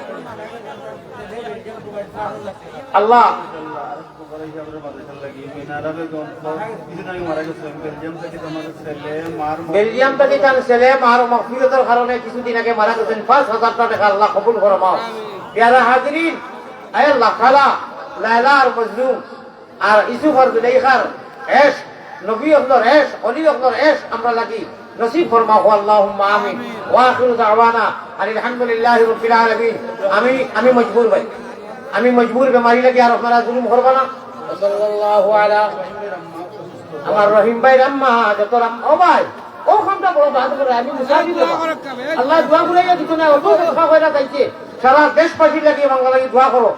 আল্লাহ বেলজিয়াম থেকে তার ছেলে মার মাগফিরাতের কারণে কিছুদিন আগে মারা গেছেন 5000 টাকা আল্লাহ কবুল ফরমাও প্যারা হাজিরিন আয় আল্লাহ তাআলা লায়লা আর মজনু আর ইসুফ আর জুলাইখার এশ নবী হলর এশ অলি হলর এশ আমরা লাগি নসিব ফরমাও আল্লাহুম্মা আমিন ওয়া আখিরু দাওয়ানা আলহামদুলিল্লাহি রাব্বিল আলামিন আমি মজবুর ভাই আমি মজবুর বেমারি লাগি আর আপনারা জুলুম করবা না সাল্লাল্লাহু আলা আমার রহিম ভাই রাম্মা যত রাম ও ভাই ও খামটা বড় বাদ করে আমি মুসাফির আল্লাহ দোয়া করে দিত না অত কথা কইরা যাইছে সারা দেশবাসী লাগি বাংলা লাগি দোয়া করো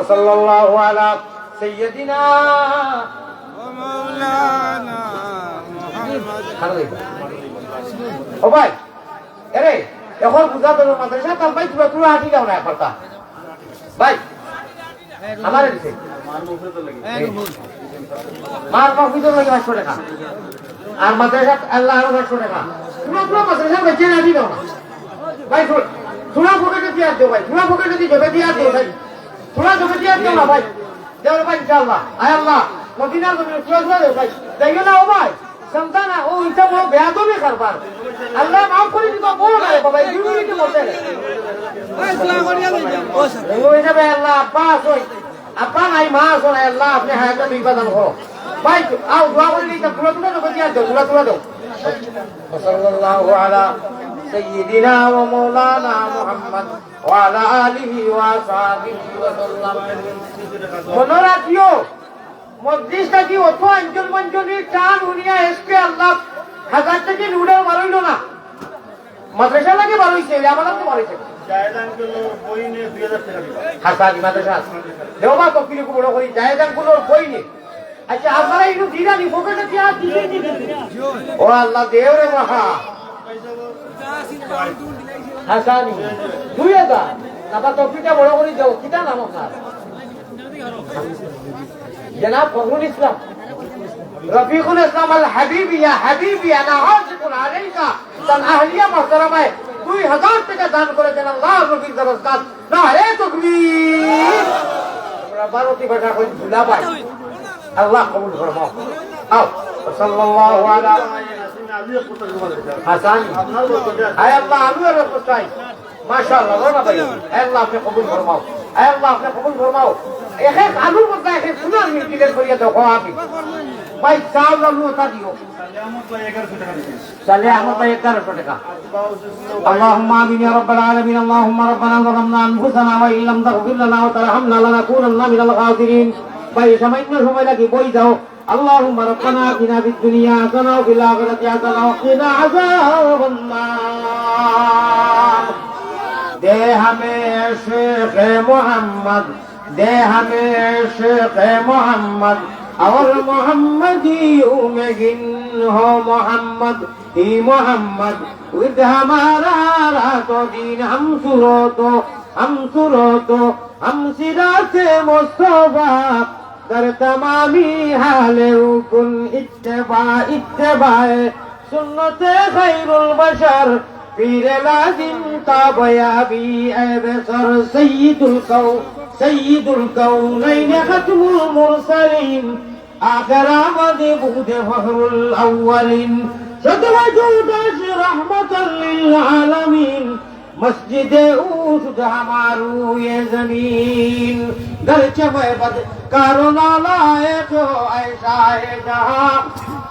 সাল্লাল্লাহু আলা সাইয়্যিদিনা ওয়া মাওলানা মুহাম্মদ ও ভাই আরে এখন বুঝা তো মাদ্রাসা তাল ভাই তুই হাঁটি যাও না একটা ভাই আমারে দিছে মার মাহফিজের লাগে 500 টাকা আর মাদ্রাসা আল্লাহ আরো 500 টাকা পুরো মাদ্রাসা বেচে না দিও না ভাই থোড়া পকেটে দিয়া দিও ভাই থোড়া পকেটে দিয়ে জবে দিয়া দিও ভাই থোড়া জবে দিয়া দিও না ভাই দেও ভাই ইনশাআল্লাহ আয় আল্লাহ মদিনার জমিনে থোড়া দেও ভাই যাইও না ও ভাই সন্তানা ও ইচ্ছা বড় বেয়াদবি করবার আল্লাহ মাফ করে দিতো বড় না বাবা এই দুনিয়াতে মরতে আসসালামু আলাইকুম ও হিসাবে আল্লাহ আব্বাস হই আপা নাই মা শোনাই আল্লাহ আপনি হায়াতে বিপদান করো ভাই আও দোয়া করে দিতে পুরো তো দিয়া দাও পুরো দাও সাল্লাল্লাহু আলা সাইয়্যিদিনা ওয়া মাওলানা মুহাম্মদ ওয়া আলা আলিহি ওয়া সাহবিহি ওয়া সাল্লাম মনে রাখিও মজলিসটা কি অত অঞ্চল মঞ্চলির টান উনিয়া এসকে আল্লাহ হাজার থেকে নুড়ে বাড়ইল না মাদ্রাসা লাগে বাড়ইছে আমাদের তো বাড়ইছে হাসানি মাদ্রাসা দেওবা তো কিলো বড় করি জায়গান গুলোর বই নে আচ্ছা আপনারা একটু দিরানি পকেটে দিয়া দিতে ও আল্লাহ দেও রে মহা হাসানি 2000 নাবা টপিটা বড় করি দাও কিটা নাম আপনার জনাব ফখরুল ইসলাম রফিকুল ইসলাম আল হাবিবি ইয়া হাবিবি আনা হাজিকুন আলাইকা তান আহলিয়া মুহতারামায়ে 2000 টাকা দান করেছেন আল্লাহর নবীর দরজগাত নারে তাকবীর আমরা ভারতী ভাষা কই ভুলা পাই আল্লাহ কবুল ফরমাও আও সাল্লাল্লাহু আলা হাসান আয় আল্লাহ আমিও রহমত চাই মাশাআল্লাহ রোনা ভাই আল্লাহ আপনি কবুল ফরমাও আয় আল্লাহ আপনি কবুল ফরমাও এক এক আলুর মধ্যে এক এক সুনার মিলটিলের করিয়া দাও আপনি ভাই চাউল আলু ওটা দিও সালে আহমদ ভাই 1100 টাকা اللهم آمين يا رب العالمين اللهم ربنا ظلمنا أنفسنا وإن لم تغفر لنا وترحمنا لنكونن من الخاسرين ভাই সামান্য সময় লাগে বই দাও اللهم ربنا آتنا في الدنيا حسنة وفي الآخرة حسنة وقنا عذاب النار दे हमें शेख मोहम्मद दे हमें शेख मोहम्मद और मोहम्मदियों में गिन हो मोहम्मद ही मोहम्मद विद हमारा रातो दिन हम सुरो हम सिराते मुस्तफा दर तमामी हाले कुन इत्तेबाए सुन्नते खैरुल बशर पीर लाजिम ताबयाबी ए बेसर सय्यिदुल कौनैन खत्मुल मुरसलीन आखिर आमद बुद फखरुल अव्वलिन सदवजुद रहमतल लिल आलमीन मस्जिद ऊसुद हमारू ये जमीन गरचे मैं बदकारो लायक ऐसा है जहां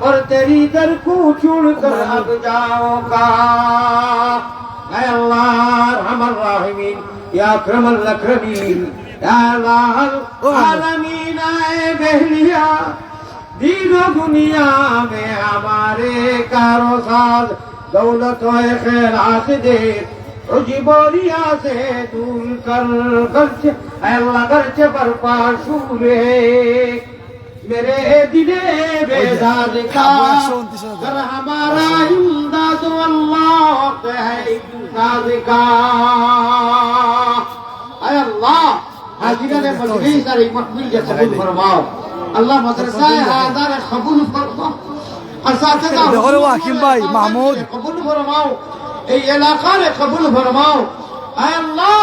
और तेरी दर को छोड़ कर अब जाओगा ऐ अल्लाह रहमान रहीमीन या अकरमल अकरमीन या अल्लाह आलमीन ऐ बहलिया दीनो दुनिया में हमारे कारोसाज दौलत व खैरात दे उजिबोरिया से दूर कर गर्च अल्लाह गर्च पर पाशूरे मेरे दिले बेदाद का कर हमारा इमदाद अल्लाह है इमदाद का ऐ अल्लाह हाजिरा ने मजलिस और मकबूल के कबूल फरमाओ अल्लाह मदरसा आज़ार कबूल फरमाओ असातिज़ा দেখো হাকিম ভাই মাহমুদ कबूल फरमाओ এই এলাকারে কবুল ফরমাও আয় আল্লাহ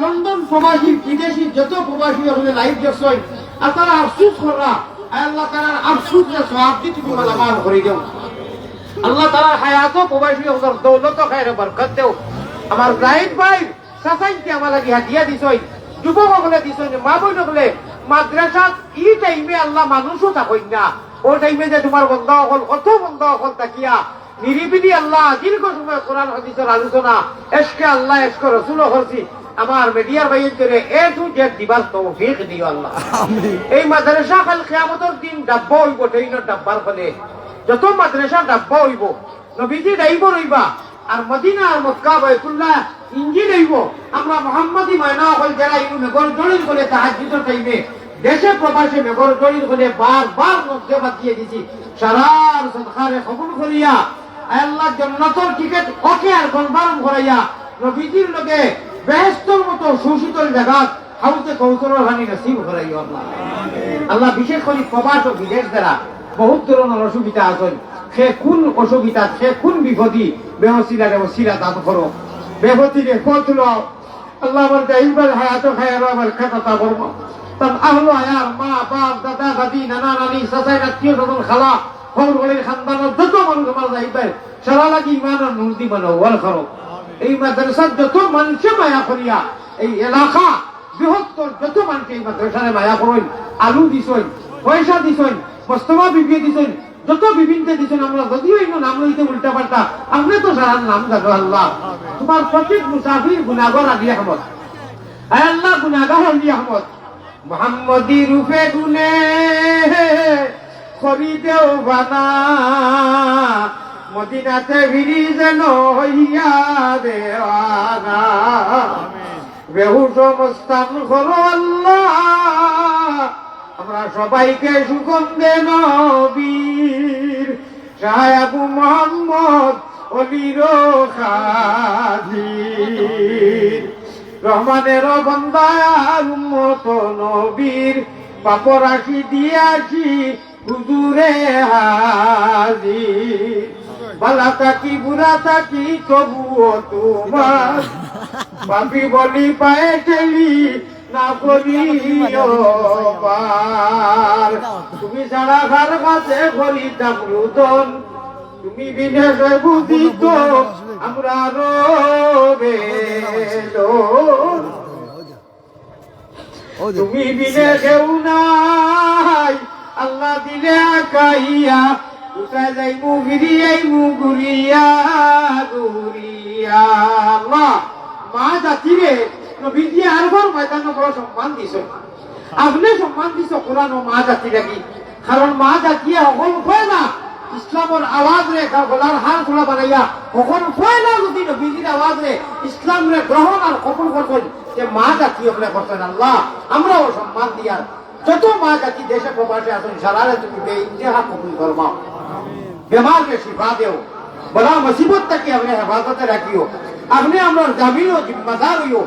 লন্ডন প্রবাসী বিদেশি যত প্রবাসী হলে লাইভ দেখছই আর তারা আফসোস করা আয় আল্লাহ তারা আফসোসের সওয়াব দি তুমি মালামাল করে দাও আল্লাহ তাআলা হায়াত প্রবাসী ওদের দৌলত খায়রে বরকত দাও আমার জাহিদ ভাই সাসাইতে আমার লাগি হাদিয়া দিছই যুবক হলে দিছই মা বোন হলে মাদ্রাসা এই টাইমে আল্লাহ মানুষও থাকই না ও টাইমে যে তোমার বন্ধ হল কত বন্ধ হল তাকিয়া নিরিবিলি আল্লাহ দীর্ঘ সময় কোরআন হাদিসের আলোচনা এশকে আল্লাহ এশকে রাসূল করছি আমার মিডিয়ার ভাইয়ের করে এ টু জেড দিবার তৌফিক দিও আল্লাহ এই মাদ্রাসা কাল কিয়ামতের দিন ডাব্বা হইব ট্রেন ডাব্বার ফলে যত মাদ্রাসা ডাব্বা হইব নবীজি ড্রাইভার হইবা আর মদিনা আর মক্কা বাইতুল্লাহ ইঞ্জিন হইব আমরা মুহাম্মদি মায়না হল যারা ইনু নগর জড়িত বলে তাহাজ্জুদের টাইমে দেশে প্রবাসে নগর জড়িত বলে বারবার নজর দিয়ে দিছি সারার সদকারে কবুল করিয়া আল্লাহ জান্নাতের টিকিট ওকে আর কনফার্ম করাইয়া নবীজির লগে বেহেশতের মতো সুশীতল জায়গা হাউসে কৌশলের হানি নসিব করাইও আল্লাহ আল্লাহ বিশেষ করে প্রবাস ও বিদেশ দ্বারা বহুত ধরনের অসুবিধা আছে সে কোন অসুবিধা সে কোন বিপদী বেহসিলারে ওসিলা দান করো বেহতিরে পথ লও আল্লাহ আমার দাইবার হায়াত খায়র আমার কথা বলবো তার আহলো আয়ার মা বাপ দাদা দাদি নানা নানি চাচাই আত্মীয় স্বজন খালা হৌরগলির খানদানের যত মানুষ আমার যাইবে সারা লাগি ইমান আর নূর দি মানো ওয়াল করো এই মাদ্রাসার যত মানুষে মায়া করিয়া এই এলাকা বৃহত্তর যত মানুষ এই মাদ্রাসারে মায়া করেন আলু দিছেন পয়সা দিছেন বস্তমা বিবিয়ে দিছেন যত বিভিন্ন দিছেন আমরা যদিও এই নাম লইতে উল্টা পাল্টা আপনি তো সারা নাম জানো আল্লাহ তোমার প্রত্যেক মুসাফির গুনাহগার আলী আহমদ আয় আল্লাহ গুনাহগার আলী আহমদ মোহাম্মদী রূপে গুনে খরিদেও বানা মদিনাতে ভিড়ি যেন হইয়া দেওয়ানা বেহুশ মস্তান করো আল্লাহ আমরা সবাইকে সুগন্ধে নবীর শাহ আবু মোহাম্মদ অলির খাদির রহমানের বন্দার উম্মত নবীর পাপরাশি দিয়াছি হুজুরে হাজির বালা থাকি বুড়া থাকি তবুও তোমার পাপি বলি পায়ে ঠেলি না করিও পার তুমি ছাড়া ঘর কাছে করিতাম রুদন তুমি বিদেশে বুঝিত আমরা রবে তুমি বিদেশেও নাই আল্লাহ দিলে আকাইয়া উঠায় যাইমু ফিরিয়াইমু ঘুরিয়া ঘুরিয়া আল্লাহ মা জাতিরে নবীজি আরবার ময়দানে বড় সম্মান দিছ আপনি সম্মান দিছ কোরআন ও মা জাতি লাগি কারণ মা জাতিয়ে অকল হয় না ইসলামের আওয়াজ রে গলার হার খোলা বানাইয়া কখন হয় না যদি নবীজির আওয়াজ রে ইসলাম রে গ্রহণ আর কখন করছেন যে মা জাতি হলে করছেন আল্লাহ আমরাও সম্মান দিয়া যত মা জাতি দেশে প্রবাসে আছেন সারারে তুমি বেইন্তেহা কবুল ফরমাও, বেমারকে শিফা দেও, বলা মুসিবত থেকে আপনি হেফাজতে রাখিও, আপনি আমরা জামিন ও জিম্মাদার হইও।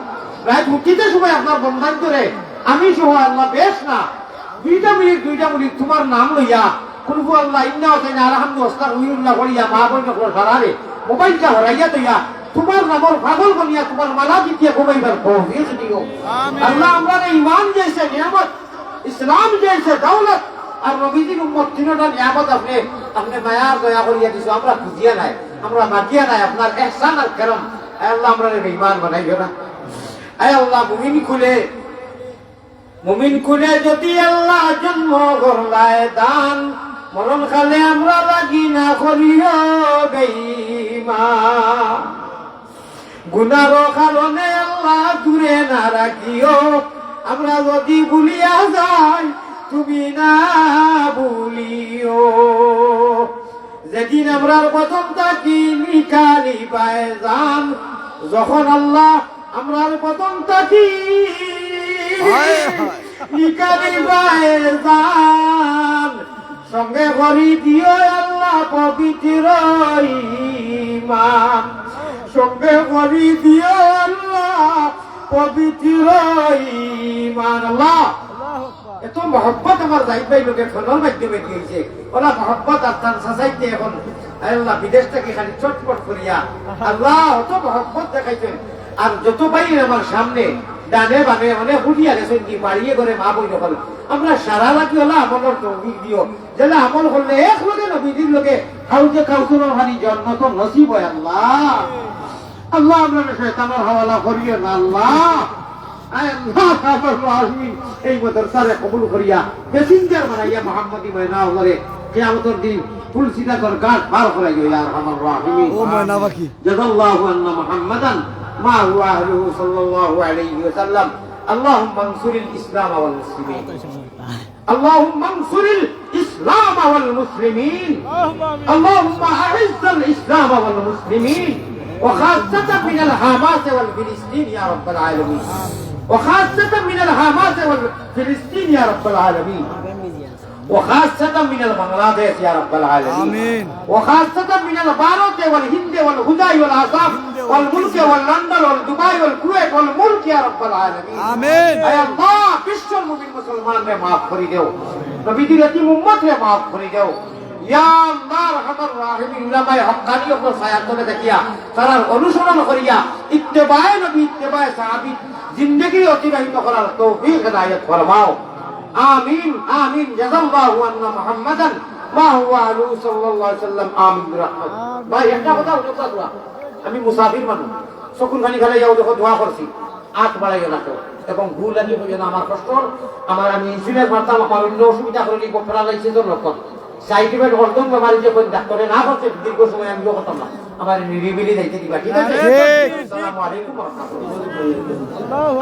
রাত উঠিতে সময় আপনার বন্ধান করে আমি সহ আল্লাহ বেশ না 2 মিনিট তোমার নাম লইয়া কুলফু আল্লাহ ইন্না হোসেন আলহামদু আস্তাগফিরুল্লাহ করিয়া মা বোন সারারে মোবাইলটা হরাইয়া তৈয়া তোমার নামর পাগল বনিয়া তোমার মালা জিতিয়া ঘুমাইবার তৌফিক দিও। আল্লাহ আমরা ঈমান জেসে নিয়ামত, ইসলাম জেসে দৌলত আর নবীজির উম্মত তিনটা নিয়ামত আপনি আপনি মায়া দয়া করিয়া দিছো, আমরা খুঁজিয়া নাই, আমরা মাগিয়া নাই, আপনার ইহসান আর করম। আল্লাহ আমরা ঈমান বানাইও না। আয় আল্লাহ মুমিন খুলে যদি আল্লাহ জন্ম করলায় দান, মরণ কালে আমরা লাগি না করিও বেঈমান। গুনার কারণে আল্লাহ দূরে না রাখিও, আমরা যদি ভুলিয়া যাই তুমি না ভুলিও। যেদিন আমরার প্রথম থাকি নিকালি পায় যান, যখন আল্লাহ আমরার প্রথম থাকি নিকালি পায় যান, সঙ্গে করি দিও আল্লাহ পবিত্র ঈমান, সঙ্গে করি দিও আল্লাহ পবিত্র ঈমান। আল্লাহ এত মহব্বত আমার যাই পাই লোকে ফোনের মাধ্যমে দিয়েছে, ওরা মহব্বত আপনার সাসাইতে এখন আল্লাহ বিদেশ থেকে খালি চটপট করিয়া আল্লাহ অত মহব্বত দেখাইছেন। আর যত পাই আমার সামনে ডানে বামে মানে হুডিয়া গেছেন কি বাড়িয়ে করে মা বই হল, আমরা সারা রাখি হলো আমলের তৌফিক দিও, যেন আমল করলে এক লোকে নবীজির লোকে খাউতে কাউসুর হানি জন্ম তো নসিব হয়। আল্লাহ আল্লাহ আমরা শয়তানের হাওয়ালা করিও না। আল্লাহ এই মাদ্রাসারে কবুল করিয়া মেসেঞ্জার বানাইয়া মুহাম্মদী ময়না করে কিয়ামতের দিন তুলসিদা কর গাছ বার করাইও ইয়া আরহামার রাহিমিন। ও ময়না বাকি জাযাল্লাহু আন্না মুহাম্মাদান মা হুয়া আহলুহু সাল্লাল্লাহু আলাইহি ওয়াসাল্লাম। আল্লাহুম্মা আনসুরিল ইসলাম ওয়াল মুসলিমিন, اللهم انصر الإسلام والمسلمين، اللهم أعز الإسلام والمسلمين، وخاصة من الحماس والفلسطين يا رب العالمين، وخاصة من الحماس والفلسطين يا رب العالمين، وخاصة من البنغلاديش يا رب العالمين، آمين. وخاصة من البارات والهند والهدى والعصام والملك واللندن والدبي والكويت والملك يا رب العالمين آمين. اے اللہ বিশ্ব মুমিন মুসলমান রে maaf করি দেও, নবীজির এতিম উম্মত রে maaf করি দেও ইয়া আল্লাহ রহমান রাহিম। উলামায়ে হক্কানিয়ত ছায়াতলে দেখিয়া তারার অনুসরণ করিয়া ইত্তেবায়ে নবী ইত্তেবায়ে সাহাবী জিন্দেগি অতিবাহিত করার তৌফিক হিদায়াত ফরমাও। আমিন আমিন। জাযাল্লাহু আন্না মুহাম্মাদান মা হুয়া আলাইহি সাল্লাল্লাহু আলাইহি ওয়াসাল্লাম। আমিন রাহমাত। ভাই একটা কথা উঠা দোয়া, আমি মুসাফির মানুষ, চকুর পানি খালে যাও দেখো দোয়া করছি, আট বাড়াইও না এবং ভুল লাগি হইও না। আমার কষ্ট আমার আমি ইনসুলিন মারতাম, আমার অন্য অসুবিধা করে গোপরা লাগছে তো লক্ষণ সাইটিমেন্ট অর্ধন বেমারি যখন ডাক্তারে না করছে দীর্ঘ সময় আমি করতাম না, আমার নিরিবিলি যাইতে দিবা, ঠিক আছে? আসসালামু আলাইকুম ওয়া রাহমাতুল্লাহ।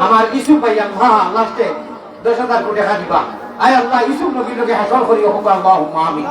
আমার ইসুফ ভাই হ্যাঁ লাস্টে 10,000 কোটি টাকা দিবা। আয় আল্লাহ ইসুফ নবীর লোকে হাসল করি হোক আল্লাহুম্মা আমিন।